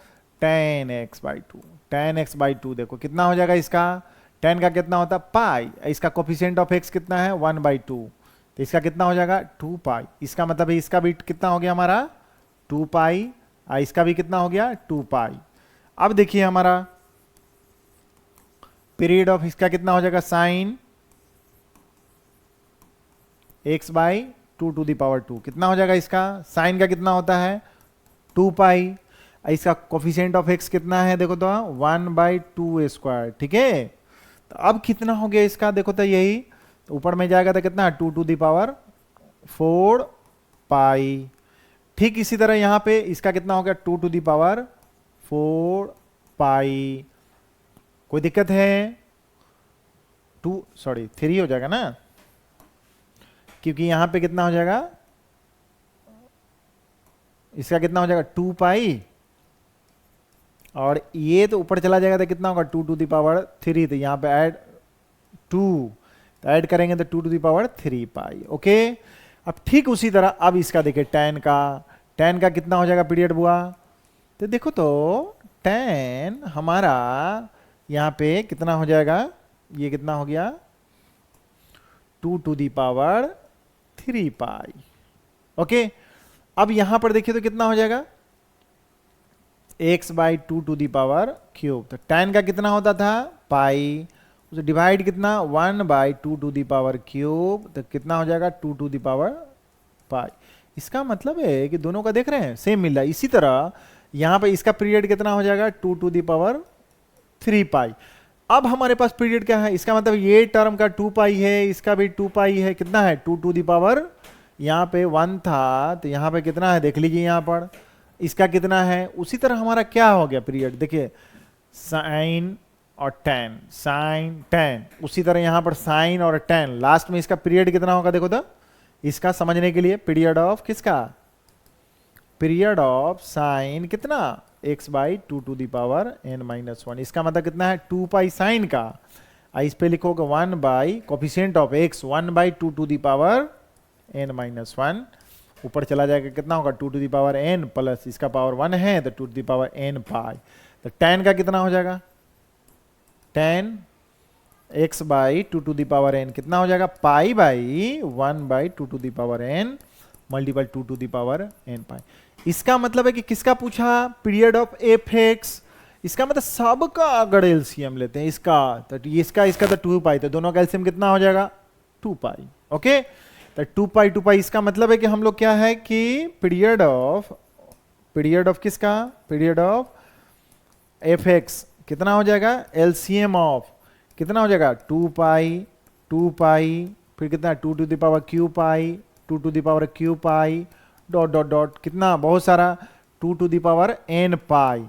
tan x/2, tan x/2 देखो कितना हो जाएगा, इसका tan का कितना होता है पाई, इसका कोफिशिएंट ऑफ x कितना है 1/2, तो इसका कितना हो जाएगा 2 पाई। इसका मतलब है इसका भी कितना हो गया हमारा 2 पाई, इसका भी कितना हो गया 2 पाई। अब देखिए हमारा पीरियड ऑफ इसका कितना हो जाएगा, साइन x बाई 2 कितना हो जाएगा इसका, साइन का कितना होता है 2 पाई, इसका कोफिशिएंट ऑफ x कितना है देखो तो 1/2², ठीक है। तो अब कितना हो गया इसका देखो तो यही, तो ऊपर में जाएगा तो कितना 2 पाई। ठीक इसी तरह यहां पे इसका कितना हो गया 2 पाई। कोई दिक्कत है, 3 हो जाएगा ना, क्योंकि यहां पे कितना हो जाएगा, इसका कितना हो जाएगा 2 पाई, और ये तो ऊपर चला जाएगा तो कितना होगा 2 तो यहां पे ऐड 2, तो ऐड करेंगे तो 2 पाई। ओके, अब ठीक उसी तरह अब इसका देखिए tan का कितना हो जाएगा पीरियड बुआ, तो देखो तो tan हमारा यहां पे कितना हो जाएगा, ये कितना हो गया 2 पाई। ओके, अब यहां पर देखिए तो कितना हो जाएगा x/2 तो tan का कितना होता था पाई, उसे डिवाइड कितना 1/2 तो कितना हो जाएगा 2 पाई। इसका मतलब है कि दोनों का देख रहे हैं सेम मिल रहा है। इसी तरह यहां पे इसका पीरियड कितना हो जाएगा 2 पाई। अब हमारे पास पीरियड क्या है, इसका मतलब ये टर्म का 2 पाई है, इसका भी 2 पाई है, कितना है 2 यहां पे 1 था, तो यहां पे कितना है देख लीजिए, यहां पर इसका कितना है। उसी तरह हमारा क्या हो गया पीरियड, देखिए साइन और tan, साइन tan, उसी तरह यहां पर साइन और tan, लास्ट में इसका पीरियड कितना होगा देखो तो, इसका समझने के लिए पीरियड ऑफ किसका, पीरियड ऑफ साइन कितना x/2 इसका मतलब कितना है 2 पाई साइन का, इस पे लिखोगे 1 बाई कोफिशिएंट ऑफ x 1/2 ऊपर चला जाएगा कितना होगा 2 प्लस इसका पावर 1 है तो 2 पाई। तो tan का कितना हो जाएगा, tan x/2 कितना हो जाएगा पाई बाई 1/2 मल्टीपल 2 पाई। इसका मतलब है कि किसका पूछा, पीरियड ऑफ fx, इसका मतलब सबका अगर एलसीएम लेते हैं इसका, तो इसका तो 2 पाई, तो दोनों का एलसीएम कितना हो जाएगा 2 पाई। ओके, तो 2 पाई इसका मतलब है कि हम लोग क्या है कि पीरियड ऑफ किसका, पीरियड ऑफ fx कितना हो जाएगा, एलसीएम ऑफ कितना हो जाएगा 2 पाई, फिर कितना 2 पाई, 2 पाई डॉट डॉट डॉट कितना बहुत सारा 2 पाई।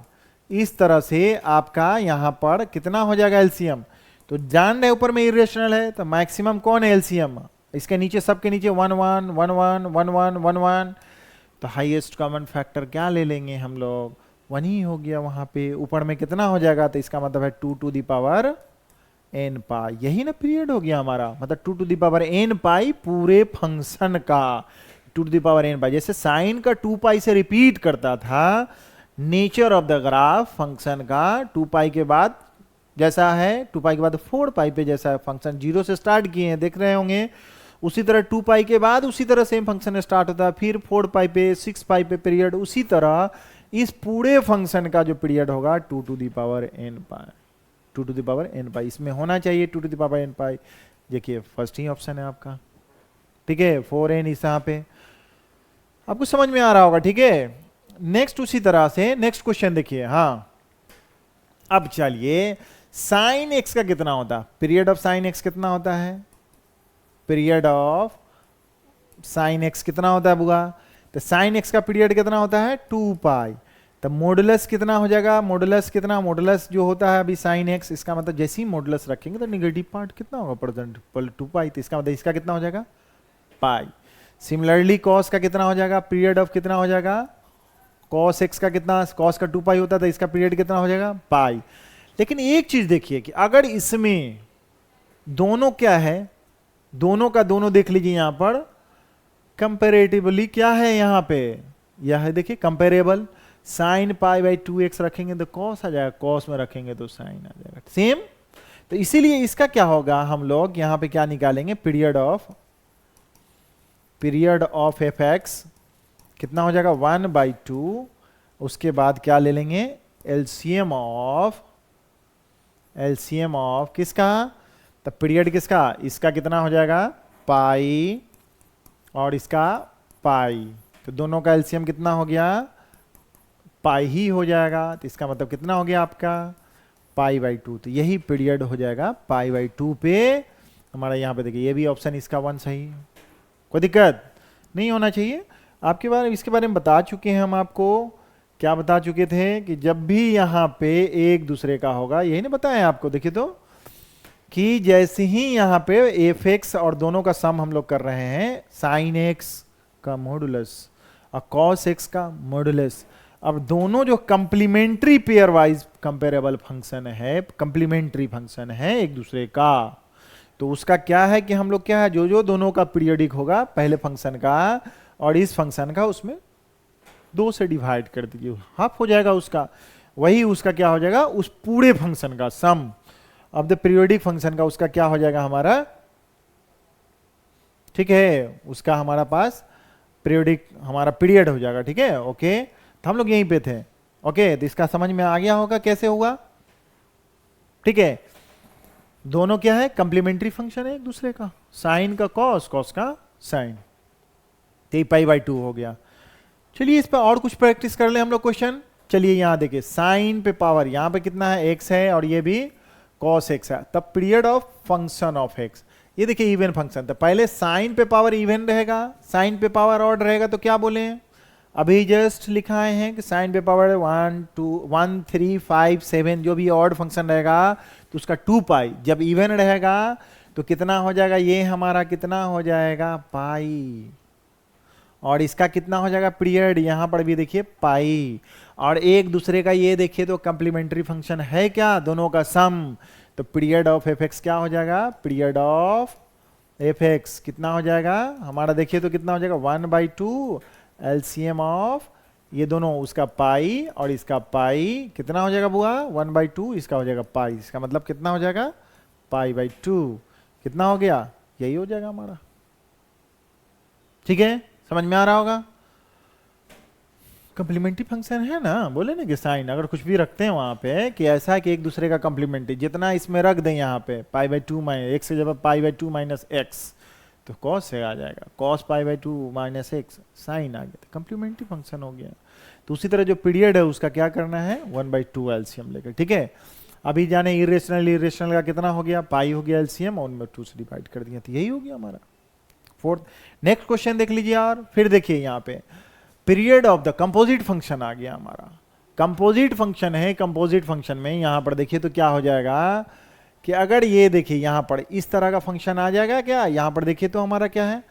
इस तरह से आपका यहां पर कितना हो जाएगा एलसीएम। तो जान रहे ऊपर में इरेशनल है, तो मैक्सिमम कौन है एलसीएम, इसके नीचे सबके नीचे 1 1 1 1 1 1 1 1, तो हाईएस्ट कॉमन फैक्टर क्या ले लेंगे हम लोग, 1 ही हो गया वहां पे। ऊपर में कितना हो जाएगा, तो इसका मतलब है 2 n पाई, यही ना पीरियड हो गया हमारा, मतलब 2 n पाई पूरे फंक्शन का 2 n पाई। जैसे साइन का 2 पाई से रिपीट करता था, nature of the graph function का 2 पाई के बाद जैसा है, 2 पाई के बाद 4 पाई पे जैसा है, फंक्शन 0 से स्टार्ट किए हैं देख रहे होंगे, उसी तरह 2 पाई के बाद उसी तरह सेम फंक्शन स्टार्ट होता है, फिर 4 पाई पे 6 पाई पे पीरियड, उसी तरह इस पूरे फंक्शन का जो पीरियड होगा 2 n पाई, 2 n पाई इसमें होना चाहिए 2 n पाई। देखिए फर्स्ट ही ऑप्शन है आपका, ठीक है 4n इस यहाँ पे आपको समझ में आ रहा होगा, ठीक है। नेक्स्ट उसी तरह से नेक्स्ट क्वेश्चन देखिए, हाँ अब चलिए साइन x का कितना होता है, पीरियड ऑफ साइन x कितना होता है, पीरियड ऑफ साइन x कितना होता है बुआ, तो साइन x का पीरियड कितना होता है 2 पाई, तो मॉडुलस कितना हो जाएगा, मॉडुलस कितना, मॉडुलस जो होता है अभी साइन x, इसका मतलब जैसे ही मॉडुलस रखेंगे तो नेगेटिव पार्ट कितना होगा प्रेजेंट 2 पाई, तो इसका मतलब इसका कितना हो जाएगा पाई। सिमिलरली कॉस का कितना हो जाएगा, पीरियड ऑफ कितना हो जाएगा, कॉस x का कितना, कॉस का 2 पाई होता था, इसका पीरियड कितना हो जाएगा पाई। लेकिन एक चीज देखिए कि अगर इसमें दोनों क्या है, दोनों का दोनों देख लीजिए यहां पर कंपेरेटिवली क्या है, यहां पे यह है देखिए comparable, sine pi by 2x रखेंगे तो कॉस आ जाएगा, कॉस में रखेंगे तो साइन आ जाएगा सेम। तो इसीलिए इसका क्या होगा, हम लोग यहां पे क्या निकालेंगे, पीरियड ऑफ fx कितना हो जाएगा 1/2, उसके बाद क्या ले लेंगे एलसीएम ऑफ किसका, तो पीरियड किसका, इसका कितना हो जाएगा पाई और इसका पाई, तो दोनों का एलसीएम कितना हो गया पाई ही हो जाएगा, तो इसका मतलब कितना हो गया आपका पाई बाई 2, तो यही पीरियड हो जाएगा पाई बाई 2 पे हमारा। यहाँ पे देखिए ये भी ऑप्शन इसका 1 सही, कोई दिक्कत नहीं होना चाहिए। आपके बारे इसके बारे में बता चुके हैं हम आपको, क्या बता चुके थे कि जब भी यहाँ पे एक दूसरे का होगा, यही ना बताया आपको, देखिए तो कि जैसे ही यहाँ पे एफ एक्स और दोनों का सम हम लोग कर रहे हैं, साइन एक्स का मॉडुलस और कॉस एक्स का मॉडुलस, अब दोनों जो complementary pairwise comparable function है, कंप्लीमेंट्री फंक्शन है एक दूसरे का, तो उसका क्या है कि हम लोग क्या है, जो जो दोनों का पीरियोडिक होगा पहले फंक्शन का और इस फंक्शन का, उसमें 2 से डिवाइड कर दीजिए, हाफ हो जाएगा उसका, वही उसका क्या हो जाएगा उस पूरे फंक्शन का सम अब द पीरियोडिक फंक्शन का, उसका क्या हो जाएगा हमारा, ठीक है, उसका हमारा पास पीरियोडिक हमारा पीरियड हो जाएगा, ठीक है, ओके। तो हम लोग यहीं पे थे, ओके, तो इसका समझ में आ गया होगा कैसे होगा, ठीक है। दोनों क्या है कंप्लीमेंट्री फंक्शन है एक दूसरे का, साइन का कॉस, कॉस का साइन, तो पाई बाई 2 हो गया। चलिए इस पर और कुछ प्रैक्टिस कर ले हम लोग क्वेश्चन। चलिए यहां देखिए साइन पे पावर यहां पे कितना है एक्स है और ये भी कॉस एक्स है, तब period of function of x, ये देखिए इवन फंक्शन, तो पहले साइन पे पावर इवन रहेगा, साइन पे पावर ऑड रहेगा, तो क्या बोले अभी जस्ट लिखाए हैं कि साइन पे पावर 1 2 1 3 5 7 जो भी ऑड फंक्शन रहेगा तो उसका 2 पाई, जब इवन रहेगा तो कितना हो जाएगा, ये हमारा कितना हो जाएगा पाई, और इसका कितना हो जाएगा पीरियड, यहां पर भी देखिए पाई, और एक दूसरे का ये देखिए तो कंप्लीमेंट्री फंक्शन है क्या दोनों का सम, तो पीरियड ऑफ एफ एक्स क्या हो जाएगा, पीरियड ऑफ एफ एक्स कितना हो जाएगा हमारा, देखिए तो कितना हो जाएगा 1/2 एलसीएम ऑफ ये दोनों, उसका पाई और इसका पाई, कितना हो जाएगा बुआ 1/2, इसका हो जाएगा पाई, इसका मतलब कितना हो जाएगा पाई बाई 2, कितना हो गया यही हो जाएगा हमारा, ठीक है, समझ में आ रहा होगा। कंप्लीमेंट्री फंक्शन है ना, बोले ना कि साइन अगर कुछ भी रखते हैं वहां पे कि ऐसा है कि एक दूसरे का कंप्लीमेंट्री, जितना इसमें रख दें यहाँ पे पाई बाई 2 माइनस एक्स से जब पाई बाई 2 माइनस एक्स, तो कॉस से आ जाएगा cos pi by 2 minus x, sine आ गया, तो कंप्लीमेंट्री फंक्शन हो गया। तो उसी तरह जो पीरियड है उसका क्या करना है 1/2 एलसीएम लेकर, ठीक है। अभी जाने इरेशनल का कितना हो गया पाई हो गया एलसीएम, और उनमें 2 से डिवाइड कर दिया, तो यही हो गया हमारा फोर्थ। नेक्स्ट क्वेश्चन देख लीजिए, और फिर देखिए यहाँ पे period of the composite function आ गया हमारा, कंपोजिट फंक्शन है, कंपोजिट फंक्शन में यहां पर देखिए तो क्या हो जाएगा कि अगर ये देखिए यहां पर इस तरह का फंक्शन आ जाएगा क्या, यहां पर देखिए तो हमारा क्या है,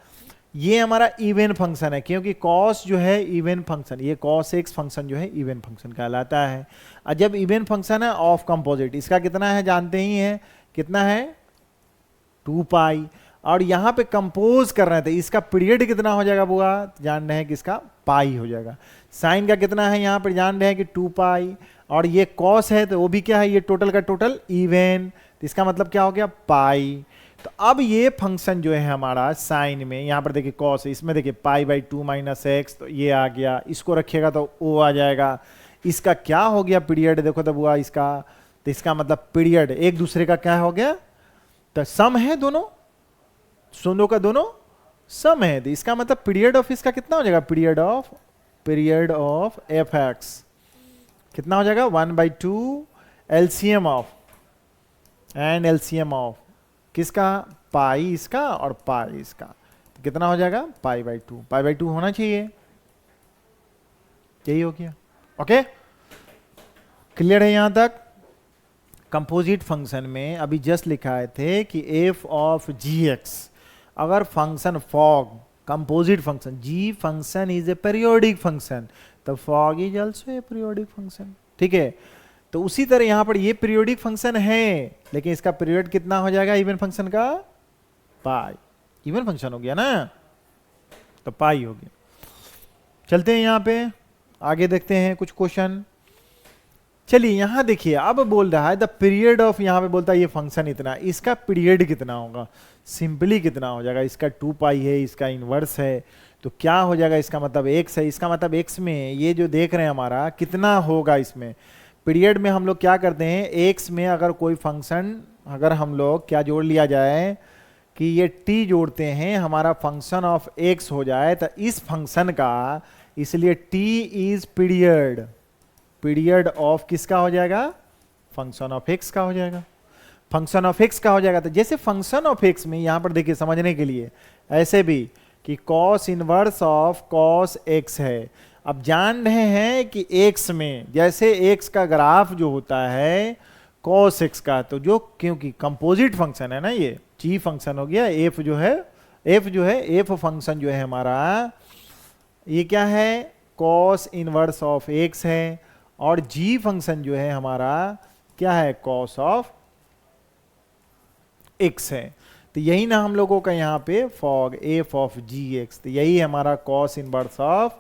ये हमारा इवन फंक्शन है, क्योंकि कॉस जो है इवन फंक्शन, ये कॉस एक्स फंक्शन जो है इवन फंक्शन कहलाता है, और जब इवन फंक्शन है ऑफ कंपोजिट, इसका कितना है जानते ही हैं, कितना है 2 पाई, और यहां पे कंपोज कर रहे थे, इसका पीरियड कितना हो जाएगा बुआ जान रहे हैं कि इसका पाई हो जाएगा, साइन का कितना है यहां पर जान रहे हैं कि 2 पाई, और ये कॉस है तो वो भी क्या है, ये टोटल का टोटल इवन, तो इसका मतलब क्या हो गया पाई। तो अब ये फंक्शन जो है हमारा साइन में, यहां पर देखिए कॉस है, इसमें देखिए पाई बाई 2 माइनस एक्स, तो ये आ गया, इसको रखिएगा तो ओ आ जाएगा, इसका क्या हो गया पीरियड, देखो तो बुआ इसका, तो इसका मतलब पीरियड एक दूसरे का क्या हो गया, तो सम है, दोनों दोनों का दोनों सम है, तो इसका मतलब पीरियड ऑफ इसका कितना हो जाएगा, पीरियड ऑफ एफ एक्स कितना हो जाएगा 1/2 LCM of and LCM of किसका पाई इसका और पाई इसका, तो कितना हो जाएगा पाई बाई 2 होना चाहिए, यही हो गया, ओके क्लियर है यहां तक। कंपोजिट फंक्शन में अभी जस्ट लिखाए थे कि एफ ऑफ जी एक्स, अगर function fog composite function, g function is a periodic function, तो fog is also a periodic function, ठीक है। तो उसी तरह यहां पर ये पीरियोडिक फंक्शन है, लेकिन इसका पीरियड कितना हो जाएगा इवन फंक्शन का पाई, इवन फंक्शन हो गया ना, तो पाई हो गया। चलते हैं यहां पे आगे देखते हैं कुछ क्वेश्चन। चलिए यहां देखिए अब बोल रहा है द पीरियड ऑफ, यहां पे बोलता है ये फंक्शन इतना, इसका पीरियड कितना होगा, सिंपली कितना हो जाएगा, इसका 2 पाई है, इसका इनवर्स है, तो क्या हो जाएगा, इसका मतलब x है, इसका मतलब x में ये जो देख रहे हैं हमारा कितना होगा, इसमें पीरियड में हम लोग क्या करते हैं, एक्स में अगर कोई फंक्शन, अगर हम लोग क्या जोड़ लिया जाए कि ये t जोड़ते हैं, हमारा फंक्शन ऑफ x हो जाए, तो इस फंक्शन का, इसलिए t is period, period of किसका हो जाएगा, फंक्शन ऑफ x का हो जाएगा, फंक्शन ऑफ x का हो जाएगा। तो जैसे फंक्शन ऑफ x में यहां पर देखिए समझने के लिए, ऐसे भी कि cos inverse of cos x है। अब जान रहे हैं कि x में जैसे x का ग्राफ जो होता है cos x का, तो जो क्योंकि कंपोजिट फंक्शन है ना, ये g फंक्शन हो गया, f जो है f फंक्शन जो है हमारा, ये क्या है, cos इनवर्स ऑफ x है, और g फंक्शन जो है हमारा क्या है, cos ऑफ x है। तो यही ना हम लोगों का यहाँ पे फॉग f ऑफ gx, तो यही हमारा cos inverse of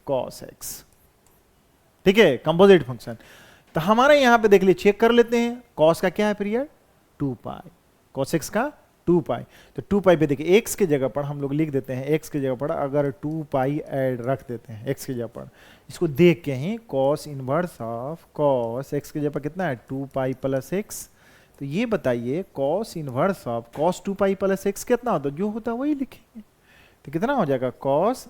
cos x, ठीक है, कंपोजिट फंक्शन। तो हमारा यहाँ पे देख लीजिए, चेक कर लेते हैं, cos का क्या है पीरियड 2 पाई, cos x का 2 पाई। तो 2 पाई पे देखिए x की जगह पर हम लोग लिख देते हैं, x की जगह पर अगर 2 पाई ऐड रख देते हैं x की जगह पर, इसको देख के ही cos inverse of cos x की जगह पर कितना है 2 पाई प्लस x। तो ये बताइए cos inverse of cos 2 pi plus x कितना होता है, जो होता है वही लिखेंगे, तो कितना हो जाएगा cos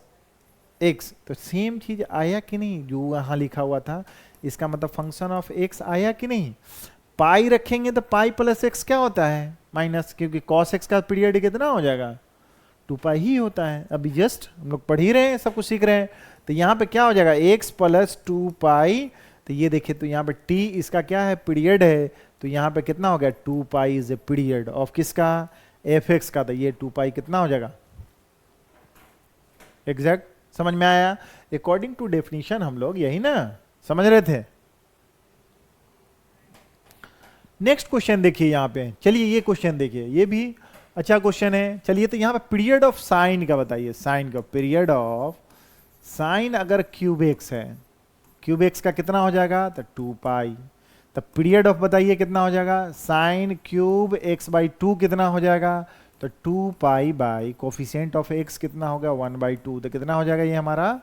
x। तो सेम चीज आया कि नहीं जो यहाँ लिखा हुआ था, इसका मतलब फंक्शन ऑफ x आया कि नहीं। पाई रखेंगे तो पाई प्लस x क्या होता है, माइनस, क्योंकि cos x का पीरियड कितना हो जाएगा 2 पाई ही होता है। अभी जस्ट हम लोग पढ़ ही रहे हैं, सब कुछ सीख रहे हैं। तो यहाँ पे क्या हो जाएगा x प्लस 2 पाई, तो ये देखिए, तो यहाँ पे t इसका क्या है पीरियड है, तो यहाँ पे कितना हो गया 2 pi is a period of किसका, fx का। तो ये 2 पाई कितना हो जाएगा, एग्जैक्ट समझ में आया। अकॉर्डिंग टू डेफिनेशन हम लोग यही ना समझ रहे थे। नेक्स्ट क्वेश्चन देखिए यहाँ पे, चलिए ये क्वेश्चन देखिए, ये भी अच्छा क्वेश्चन है। चलिए तो यहाँ पे पीरियड ऑफ साइन का बताइए, साइन का पीरियड ऑफ साइन अगर क्यूब एक्स है, क्यूब एक्स का कितना हो जाएगा, तो 2 पाई। तो पीरियड ऑफ बताइए कितना हो जाएगा, साइन क्यूब एक्स बाई 2 कितना हो जाएगा, तो 2 pi by coefficient of x कितना होगा 1/2, तो कितना हो जाएगा ये हमारा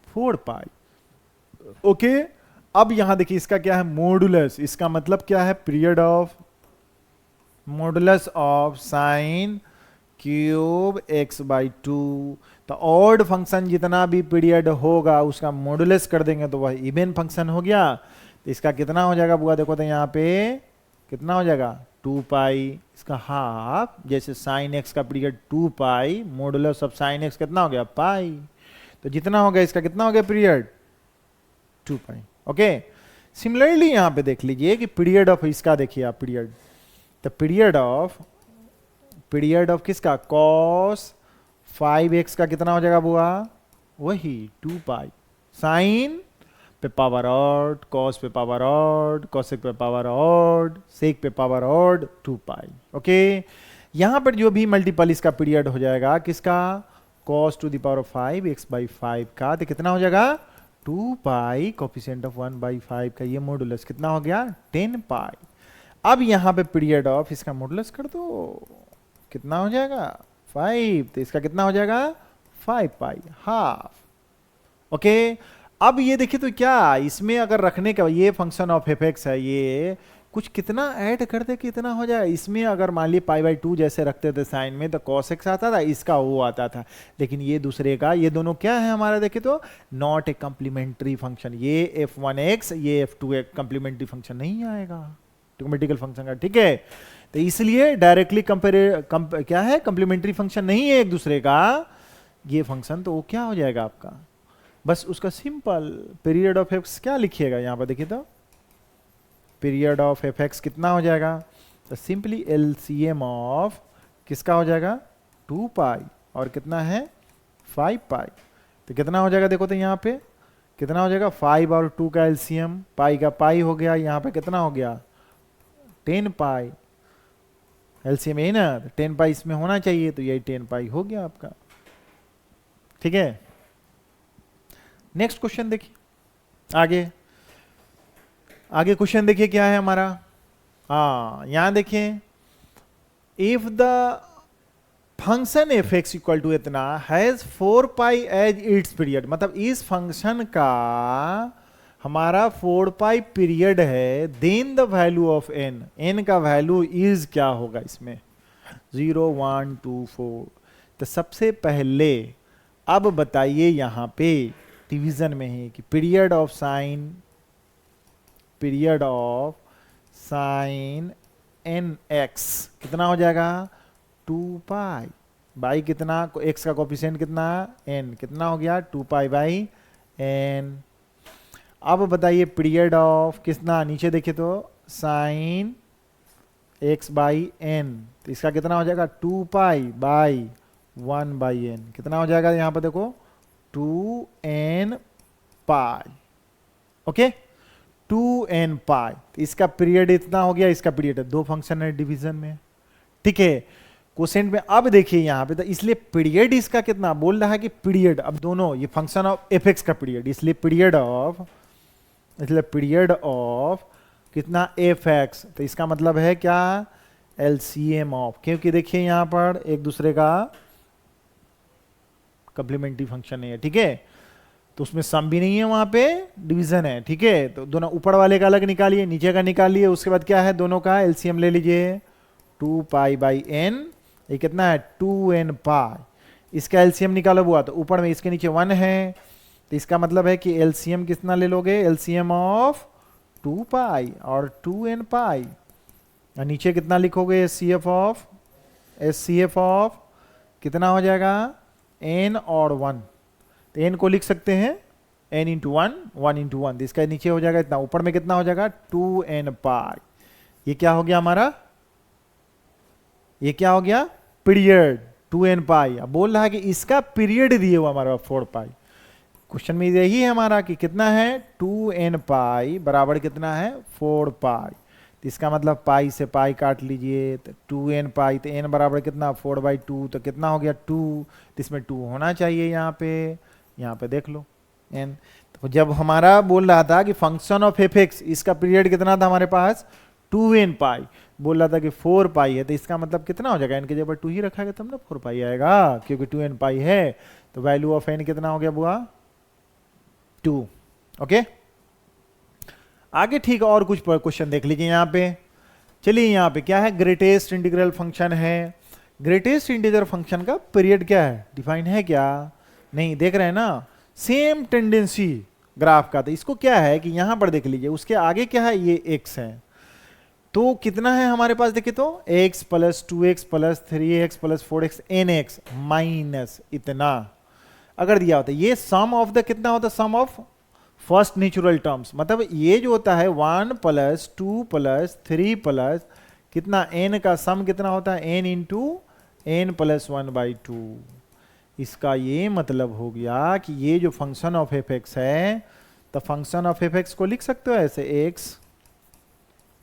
4 पाई। ओके, अब यहां देखिए इसका क्या है मॉडुलस, इसका मतलब क्या है period of modulus of sine cube x by 2। तो ऑड फंक्शन जितना भी पीरियड होगा उसका मॉडुलस कर देंगे तो वह इवन फंक्शन हो गया। तो इसका कितना हो जाएगा बुआ, देखो तो यहाँ पे कितना हो जाएगा 2 पाई, इसका हाफ, जैसे साइन एक्स का period 2 pi, modulus of sine x कितना हो गया पाई, तो जितना हो गया इसका कितना हो गया पीरियड 2 पाई। ओके, सिमिलरली यहां पे देख लीजिए कि पीरियड ऑफ इसका देखिए आप पीरियड, तो पीरियड ऑफ किसका cos 5x का कितना हो जाएगा बुआ, वही 2 पाई, साइन पे पावर ऑड, cos पे पावर ऑड, cosec पे पावर ऑड, sec पे पावर ऑड 2 पाई। ओके, यहां पर जो भी मल्टीपल इसका पीरियड हो जाएगा किसका cos to the power of 5 x by 5 का, तो कितना हो जाएगा 2 पाई कोफिशिएंट ऑफ 1/5 का, ये मॉडुलस कितना हो गया 10 पाई। अब यहां पे पीरियड ऑफ इसका मॉडुलस कर दो, कितना हो जाएगा 5, तो इसका कितना हो जाएगा 5 पाई हाफ। ओके, अब ये देखिए तो क्या इसमें अगर रखने का ये फंक्शन ऑफ एफ एक्स है, ये कुछ कितना ऐड कर दे कितना हो जाए, इसमें अगर मान ली π/2 जैसे रखते थे साइन में तो cos x आता था, इसका वो आता था, लेकिन ये दूसरे का, ये दोनों क्या है हमारा देखे तो नॉट ए कंप्लीमेंट्री फंक्शन, ये f1x ये f2x कंप्लीमेंट्री फंक्शन नहीं आएगा ट्रिग्नोमेट्रिकल फंक्शन का, ठीक है। तो इसलिए डायरेक्टली क्या है कंप्लीमेंट्री फंक्शन नहीं है एक दूसरे का ये फंक्शन, तो वो क्या हो जाएगा आपका, बस उसका सिंपल पीरियड ऑफ एक्स क्या लिखिएगा यहां पर देखिए तो पीरियड ऑफ एफ एक्स कितना हो जाएगा, तो सिंपली एलसीएम ऑफ किसका हो जाएगा 2 पाई और कितना है 5 पाई, तो कितना हो जाएगा देखो तो यहाँ पे कितना हो जाएगा 5 और 2 का एलसीएम, पाई का पाई हो गया, यहाँ पे कितना हो गया 10 पाई, एलसीएम यही ना 10 पाई इसमें होना चाहिए, तो यही 10 पाई हो गया आपका, ठीक है। नेक्स्ट क्वेश्चन देखिए, आगे क्वेश्चन देखिए क्या है हमारा, हाँ यहां देखिए if the function f x equal to इतना has 4 pi as its period, मतलब इस फंक्शन का हमारा 4 पाई पीरियड है, then the value of n, n का वैल्यू इज क्या होगा इसमें 0 1 2 4। तो सबसे पहले अब बताइए यहां पे डिवीजन में ही कि period of sine n x कितना हो जाएगा 2 पाई बाई कितना, एक्स का कोफिशिएंट कितना एन, कितना हो गया 2 पाई बाई एन। अब बताइए पीरियड ऑफ कितना, नीचे देखिए तो साइन एक्स बाई एन, तो इसका कितना हो जाएगा 2 पाई बाई 1 बाई एन, कितना हो जाएगा यहां पर देखो 2n पाई, ओके 2n पाई। तो इसका पीरियड इतना हो गया, इसका पीरियड है, दो फंक्शन है डिवीजन में, ठीक है। क्वेश्चन में अब देखिए यहां पे, तो इसलिए पीरियड इसका कितना बोल रहा है कि पीरियड, अब दोनों ये फंक्शन ऑफ एफ एक्स का पीरियड, इसलिए पीरियड ऑफ कितना एफ एक्स, तो इसका मतलब है क्या एलसीएम ऑफ, क्योंकि देखिए यहां पर एक दूसरे का कंप्लीमेंट्री फंक्शन है, ठीक है, तो उसमें सम भी नहीं है, वहां पे डिवीजन है, ठीक है। तो दोनों ऊपर वाले का अलग निकालिए, नीचे का निकालिए, उसके बाद क्या है दोनों का एलसीएम ले लीजिए 2 पाई बाई एन, ये कितना है 2n पाई, इसका एलसीएम निकालो हुआ तो ऊपर में इसके नीचे 1 है, तो इसका मतलब है कि एलसीएम कितना ले लोगे, एलसीएम ऑफ 2 पाई और 2n पाई, और नीचे कितना लिखोगे एचसीएफ ऑफ कितना हो जाएगा n और 1, तो n को लिख सकते हैं n इंटू 1 1 इंटू 1, इसका नीचे हो जाएगा इतना, ऊपर में कितना हो जाएगा 2n पाई, ये क्या हो गया हमारा, ये क्या हो गया पीरियड 2n पाई। अब बोल रहा है कि इसका पीरियड दिए हुआ हमारा 4 पाई, क्वेश्चन में यही है हमारा कि कितना है 2n पाई बराबर कितना है 4 पाई, तो इसका मतलब पाई से पाई काट लीजिए, तो 2n पाई, तो n बराबर कितना 4/2, तो कितना हो गया 2, तो इसमें 2 होना चाहिए यहाँ पे देख लो n। तो जब हमारा बोल रहा था कि फंक्शन ऑफ एफ एक्स, इसका पीरियड कितना था हमारे पास 2n पाई, बोल रहा था कि 4 पाई है, तो इसका मतलब कितना हो जाएगा, n के जगह 2 ही रखा गया तब ना 4 पाई आएगा, क्योंकि 2n पाई है, तो वैल्यू ऑफ n कितना हो गया बुआ 2, ओके। आगे ठीक और कुछ क्वेश्चन देख लीजिए यहाँ पे, चलिए यहाँ पे क्या है ग्रेटेस्ट इंटीग्रल फंक्शन है, ग्रेटेस्ट इंटीजर फंक्शन का पीरियड क्या है डिफाइन है क्या, नहीं, देख रहे हैं ना सेम टेंडेंसी ग्राफ का, तो इसको क्या है कि यहां पर देख लीजिए उसके आगे क्या है ये x है, तो कितना है हमारे पास देखिए तो x plus 2x plus 3x plus 4x nx minus इतना अगर दिया होता है, ये सम ऑफ द कितना होता है सम ऑफ फर्स्ट नेचुरल टर्म्स, मतलब ये जो होता है 1 प्लस 2 प्लस 3 प्लस कितना n का सम कितना होता है n इंटू n प्लस 1/2। इसका ये मतलब हो गया कि ये जो फंक्शन ऑफ एफ एक्स है, तो फंक्शन ऑफ एफ एक्स को लिख सकते हो ऐसे x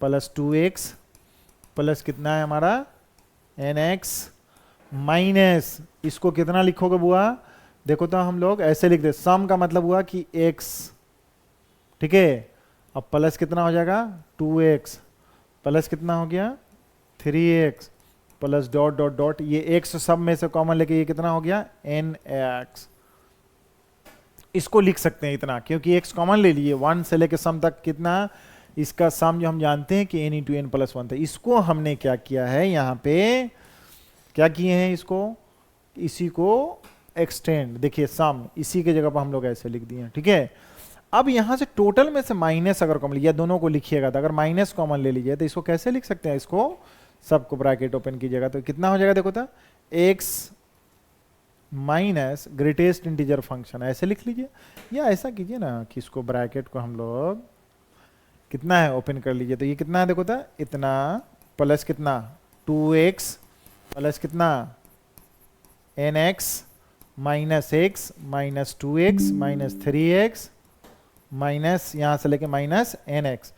प्लस 2x प्लस कितना है हमारा nx माइनस, इसको कितना लिखोगे बुआ, देखो तो हम लोग ऐसे लिख दे, सम का मतलब हुआ कि x, ठीक है, अब प्लस कितना हो जाएगा 2x प्लस कितना हो गया 3x plus dot dot dot, ये x सब में से कॉमन लेके ये कितना हो गया nx, इसको लिख सकते हैं इतना, क्योंकि x कॉमन ले लिए 1 से लेके सम तक कितना, इसका सम जो हम जानते हैं कि n इंटू n प्लस 1 था, इसको हमने क्या किया है यहाँ पे क्या किए हैं, इसको इसी को एक्सटेंड, देखिए सम इसी के जगह पर हम लोग ऐसे लिख दिए, ठीक है। अब यहां से टोटल में से माइनस अगर कॉमन लिया, दोनों को लिखिएगा, तो अगर माइनस कॉमन ले लीजिए तो इसको कैसे लिख सकते हैं, इसको सबको ब्रैकेट ओपन कीजिएगा तो कितना हो जाएगा देखो तो x minus greatest integer function ऐसे लिख लीजिए, या ऐसा कीजिए ना कि इसको ब्रैकेट को हम लोग कितना है ओपन कर लीजिए, तो ये कितना है देखो तो इतना प्लस कितना 2x प्लस कितना nx minus x minus 2x minus 3x minus यहाँ से लेके माइनस nx।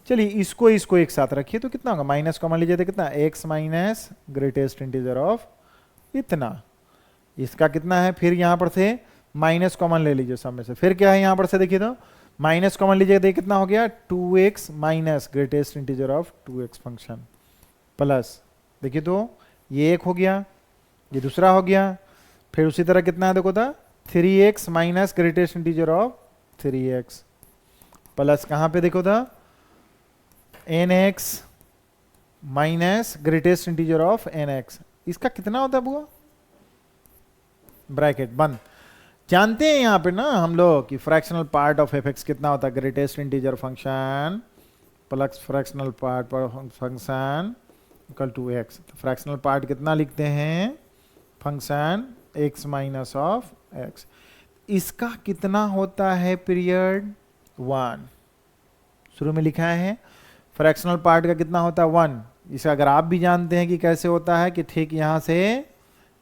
चलिए इसको एक साथ रखिए तो कितना होगा, माइनस कॉमन लीजिए तो कितना x minus greatest integer of इतना, इसका कितना है, फिर यहाँ पर से माइनस कॉमन ले लीजिए सब में से, फिर क्या है यहाँ पर से देखिए तो माइनस कॉमन लीजिए तो कितना हो गया 2x minus greatest integer of 2x function plus, देखिए तो ये एक हो गया, ये दूसरा हो गया। फिर उसी तरह कितना है देखो था, 3x minus greatest integer of 3x plus कहाँ पे देखो था, nx minus greatest integer of nx। इसका कितना होता है बुआ, ब्रैकेट बंद। जानते हैं यहाँ पे ना हम लोग कि फ्रैक्शनल पार्ट ऑफ fx कितना होता है, greatest integer function plus fractional part पर फंक्शन इक्वल टू x। तो फ्रैक्शनल पार्ट कितना लिखते हैं, function x minus of x। इसका कितना होता है पीरियड 1, शुरू में लिखा है फ्रैक्शनल पार्ट का कितना होता है 1। इसे अगर आप भी जानते हैं कि कैसे होता है, कि ठीक यहाँ से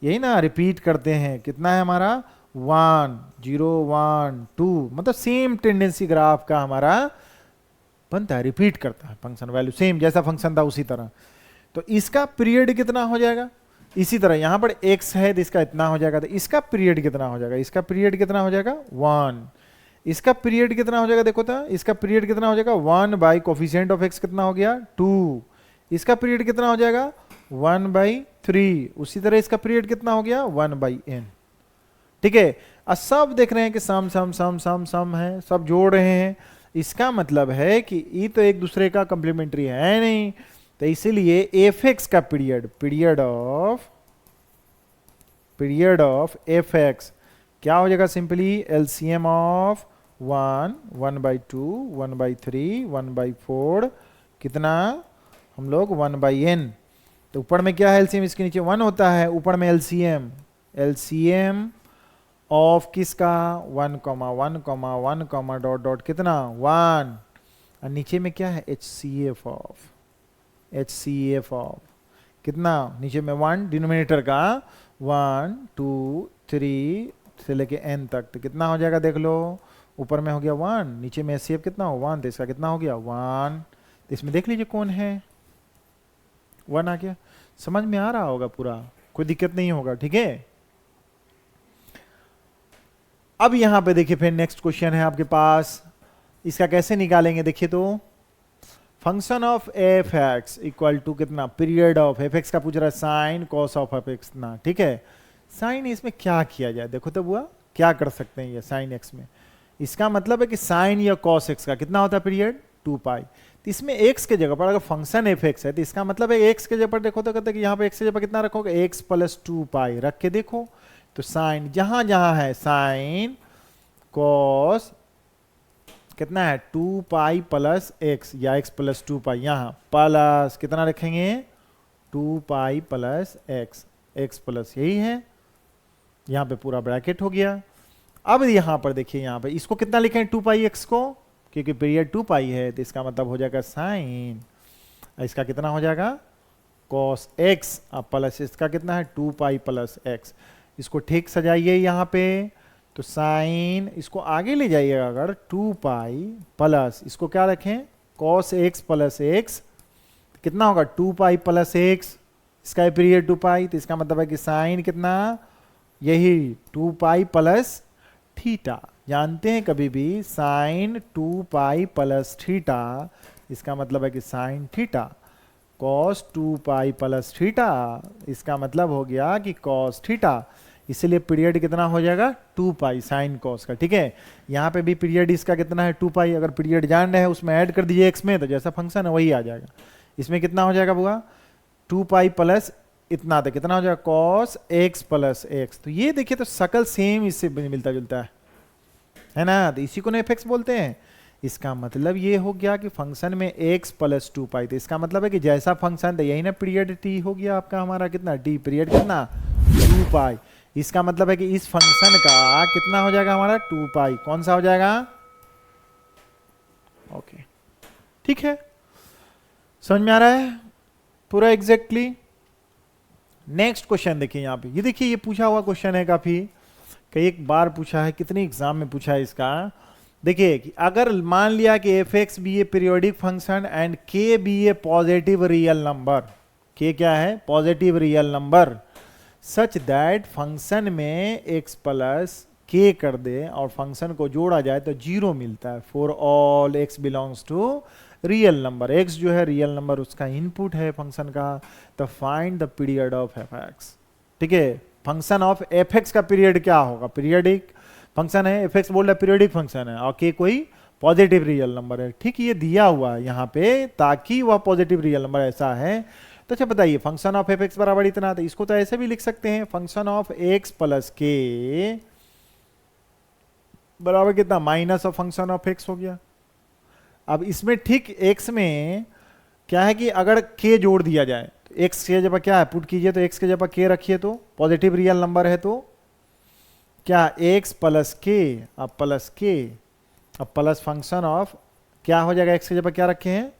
यही ना रिपीट करते हैं, कितना है हमारा 1 0 1 2, मतलब सेम टेंडेंसी ग्राफ का हमारा बनता है, रिपीट करता है फंक्शन वैल्यू, सेम जैसा फंक्शन था उसी तरह। तो इसका पीरियड कितना हो जाएगा, इसी तरह यहां पर x है तो इसका इतना हो जाएगा, तो इसका पीरियड कितना हो जाएगा, इसका पीरियड कितना हो जाएगा 1। इसका पीरियड कितना हो जाएगा देखो था, इसका पीरियड कितना हो जाएगा 1 बाई कोफिशिएंट ऑफ x कितना हो गया 2। इसका पीरियड कितना हो जाएगा 1/3। उसी तरह इसका पीरियड कितना हो गया 1/n। ठीक है, अब सब देख रहे हैं कि सम सम सम सम सम है, सब जोड़ रहे हैं। इसका मतलब है कि ये तो एक दूसरे का कंप्लीमेंट्री है नहीं, तो इसीलिए fx का पीरियड ऑफ fx क्या हो जाएगा, सिंपली एलसीएम ऑफ 1 1/2 1/3 1/4 कितना हम लोग 1/n। तो ऊपर में क्या है एलसीएम, इसके नीचे 1 होता है, ऊपर में एलसीएम ऑफ किसका 1 1 1 डॉट डॉट कितना 1, और नीचे में क्या है HCF ऑफ कितना, नीचे में 1 डिनोमिनेटर का 1 2 3 से लेके n तक, तो कितना हो जाएगा देख लो, ऊपर में हो गया 1, नीचे में HCF कितना हो 1, तो इसका कितना हो गया 1। तो इसमें देख लीजिए कौन है 1 आ गया। समझ में आ रहा होगा पूरा, कोई दिक्कत नहीं होगा, ठीक है। अब यहां पे देखिए फिर नेक्स्ट क्वेश्चन है आपके पास, इसका कैसे निकालेंगे देखिए, तो function of f x equal to कितना, पीरियड ऑफ एफ एक्स का पूछ रहा है sine cos of f x ना, ठीक है। साइन इसमें क्या किया जाए देखो तो बुआ, क्या कर सकते हैं ये साइन एक्स में, इसका मतलब है कि साइन या कॉस एक्स का कितना होता है पीरियड 2π। तो इसमें एक्स के जगह पर अगर फंक्शन एफ एक्स है तो इसका मतलब है एक्स के जगह पर देखो तो कहते हैं कि यहाँ पे एक्स के जगह पर कितना रखोगे, एक्स प्लस 2π रख के देखो, तो साइन जहां जहां है साइन कॉस कितना है 2π प्लस एक्स या x प्लस 2π, यहाँ प्लस कितना रखेंगे 2π प्लस एक्स प्लस यही है, यहाँ पे पूरा ब्रैकेट हो गया। अब यहाँ पर देखिए यहाँ पे इसको कितना लिखें 2πx को, क्योंकि पीरियड 2π है तो इसका मतलब हो जाएगा साइन, इसका कितना हो जाएगा cos x प्लस इसका कितना है 2π प्लस एक्स। इसको ठीक सजाइए यहाँ पे, तो साइन इसको आगे ले जाइएगा अगर 2π प्लस इसको क्या रखें cos x प्लस एक्स, कितना होगा 2π प्लस एक्स, इसका पीरियड 2π, तो इसका मतलब है कि साइन कितना यही 2π प्लस थीटा। जानते हैं कभी भी साइन 2π प्लस थीटा, इसका मतलब है कि sine theta, cos 2π plus theta, इसका मतलब हो गया कि cos थीटा, इसलिए पीरियड कितना हो जाएगा 2π साइन कॉस का, ठीक है। यहाँ पे भी पीरियड इसका कितना है 2π, अगर पीरियड जान रहे हैं उसमें ऐड कर दीजिए x में, तो जैसा फंक्शन है वही आ जाएगा। इसमें कितना हो जाएगा बुआ 2π प्लस इतना, तो कितना हो जाएगा cos x प्लस एक्स। तो ये देखिए तो शकल सेम इससे मिलता जुलता है ना, तो इसी को ना एफ बोलते हैं। इसका मतलब ये हो गया कि फंक्शन में x प्लस 2π, तो इसका मतलब है कि जैसा फंक्शन था यही ना पीरियड t हो गया आपका, हमारा कितना t पीरियड कितना 2π। इसका मतलब है कि इस फंक्शन का कितना हो जाएगा हमारा 2π, कौन सा हो जाएगा, ओके ठीक है, समझ में आ रहा है पूरा एग्जैक्टली। नेक्स्ट क्वेश्चन देखिए यहाँ पे, ये देखिए ये पूछा हुआ क्वेश्चन है काफी, कई एक बार पूछा है, कितने एग्जाम में पूछा है इसका। देखिए कि अगर मान लिया कि f x be a periodic function and k be a positive real number, k क्या है positive real number, such that function में x प्लस के कर दे और फंक्शन को जोड़ा जाए तो 0 मिलता है for all x belongs to real number. x जो है रियल नंबर उसका इनपुट है फंक्शन का, तो find the period of f x. ठीक है, फंक्शन ऑफ एफ एक्स का पीरियड क्या होगा, पीरियडिक फंक्शन है, एफ एक्स बोल रहा है पीरियडिक फंक्शन है, और के कोई पॉजिटिव रियल नंबर है। ठीक, ये दिया हुआ है यहाँ पे ताकि वह पॉजिटिव रियल नंबर ऐसा है। तो अच्छा बताइए, फंक्शन ऑफ एफ एक्स बराबर इतना, तो इसको तो ऐसे भी लिख सकते हैं, फंक्शन ऑफ एक्स प्लस के बराबर कितना, minus of function of x हो गया। अब इसमें ठीक एक्स में क्या है कि अगर के जोड़ दिया जाए तो एक्स के जगह क्या है, पुट कीजिए तो एक्स के जगह के रखिए तो पॉजिटिव रियल नंबर है, तो क्या एक्स प्लस के, अब प्लस के, अब प्लस फंक्शन ऑफ क्या हो जाएगा, एक्स के जगह क्या रखे हैं,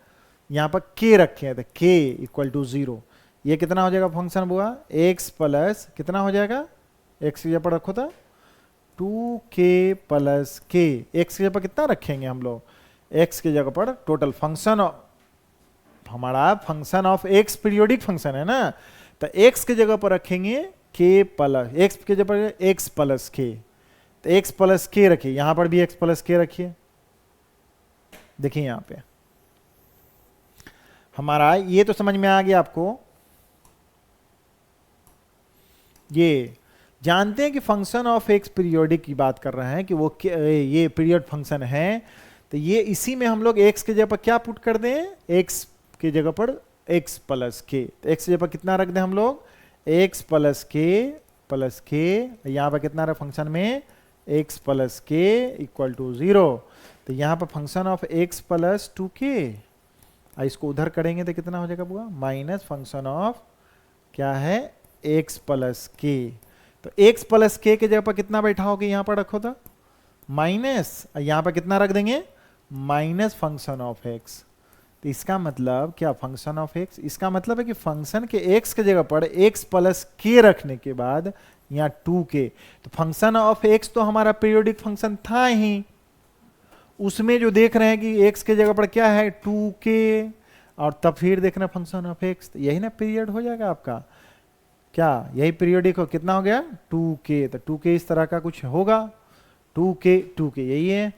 यहाँ पर के रखे हैं, तो के इक्वल टू 0। ये कितना हो जाएगा फंक्शन हुआ, एक्स प्लस कितना हो जाएगा, एक्स की जगह पर रखो था 2k प्लस के, एक्स की जगह पर कितना रखेंगे हम लोग, एक्स की जगह पर टोटल फंक्शन, हमारा function of x periodic function है ना, तो एक्स की जगह पर रखेंगे के प्लस, एक्स की जगह पर एक्स प्लस के, तो एक्स प्लस के रखिए, यहां पर भी एक्स प्लस के रखिए। देखिए यहां पे हमारा ये तो समझ में आ गया आपको, ये जानते हैं कि फंक्शन ऑफ एक्स पीरियोडिक की बात कर रहे हैं कि वो ये पीरियड फंक्शन है, तो ये इसी में हम लोग एक्स के जगह पर क्या पुट कर दें, एक्स की जगह पर एक्स प्लस के, तो एक्स की जगह पर कितना रख दें हम लोग, एक्स प्लस के, यहाँ पर कितना रहा फंक्शन में एक्स प्लस के इक्वल टू 0, तो यहाँ पर function of x plus 2k, इसको उधर करेंगे तो कितना हो जाएगा बुआ, माइनस फंक्शन ऑफ क्या है एक्स प्लस के, तो एक्स प्लस के जगह पर कितना बैठा होगा, यहाँ पर रखो था माइनस, यहाँ पर कितना रख देंगे, माइनस फंक्शन ऑफ एक्स। तो इसका मतलब क्या, फंक्शन ऑफ एक्स, इसका मतलब है कि फंक्शन के एक्स के जगह पर एक्स प्लस के रखने के बाद यहाँ 2k, तो फंक्शन ऑफ एक्स तो हमारा पीरियोडिक फंक्शन था ही, उसमें जो देख रहे हैं कि एक्स के जगह पर क्या है 2k, और तब फिर देखना फंक्शन ऑफ एक्स, तो यही ना पीरियड हो जाएगा आपका, क्या यही पीरियोडिक हो, कितना हो गया 2k, तो 2k इस तरह का कुछ होगा, 2k यही है।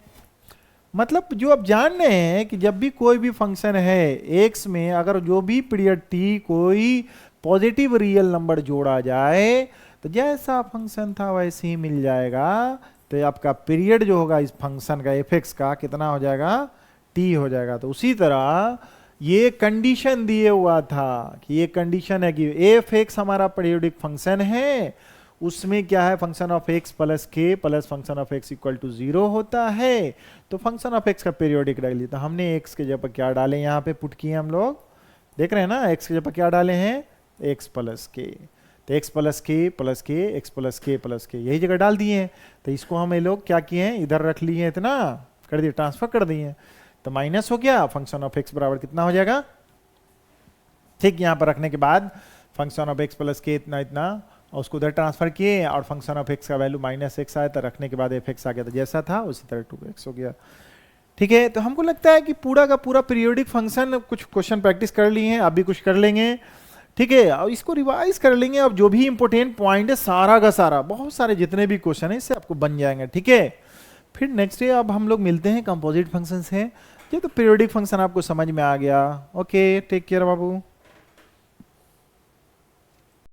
मतलब जो आप जान रहे हैं कि जब भी कोई भी फंक्शन है एक्स में, अगर जो भी पीरियड t कोई पॉजिटिव रियल नंबर जोड़ा जाए तो जैसा फंक्शन था वैसे ही मिल जाएगा, तो आपका पीरियड जो होगा इस फंक्शन का एफ एक्स का कितना हो जाएगा, t हो जाएगा। तो उसी तरह ये कंडीशन दिए हुआ था कि ये कंडीशन है कि एफ एक्स हमारा पीरियोडिक फंक्शन है, उसमें क्या है function of x plus k plus function of x equal to 0 होता है, तो फंक्शन ऑफ एक्स का पीरियोडिक रख लिया। तो हमने एक्स के जगह पर क्या डाले, यहाँ पे पुट किए हम लोग, देख रहे हैं ना, एक्स के जगह पर क्या डाले हैं, एक्स प्लस के, तो एक्स प्लस के प्लस के एक्स प्लस के प्लस के यही जगह डाल दिए हैं। तो इसको हम ये लोग क्या किए हैं, इधर रख लिए हैं, इतना कर दिए, ट्रांसफर कर दिए, तो माइनस हो गया, फंक्शन ऑफ एक्स बराबर कितना हो जाएगा, ठीक, यहाँ पर रखने के बाद फंक्शन ऑफ एक्स प्लस के इतना इतना, और उसको उधर ट्रांसफर किए, और फंक्शन ऑफ एक्स का वैल्यू माइनस एक्स आया, तो रखने के बाद एफ एक्स आ गया, तो जैसा था उसी तरह 2x हो गया। ठीक है, तो हमको लगता है कि पूरा का पूरा पीरियोडिक फंक्शन, कुछ क्वेश्चन प्रैक्टिस कर लिए हैं, अभी कुछ कर लेंगे, ठीक है, और इसको रिवाइज कर लेंगे। अब जो भी इंपॉर्टेंट पॉइंट है सारा का सारा, बहुत सारे जितने भी क्वेश्चन है इससे आपको बन जाएंगे। ठीक है, फिर नेक्स्ट डे अब हम लोग मिलते हैं, कंपोजिट फंक्शंस हैं, ये तो पीरियोडिक फंक्शन आपको समझ में आ गया। ओके, टेक केयर बाबू।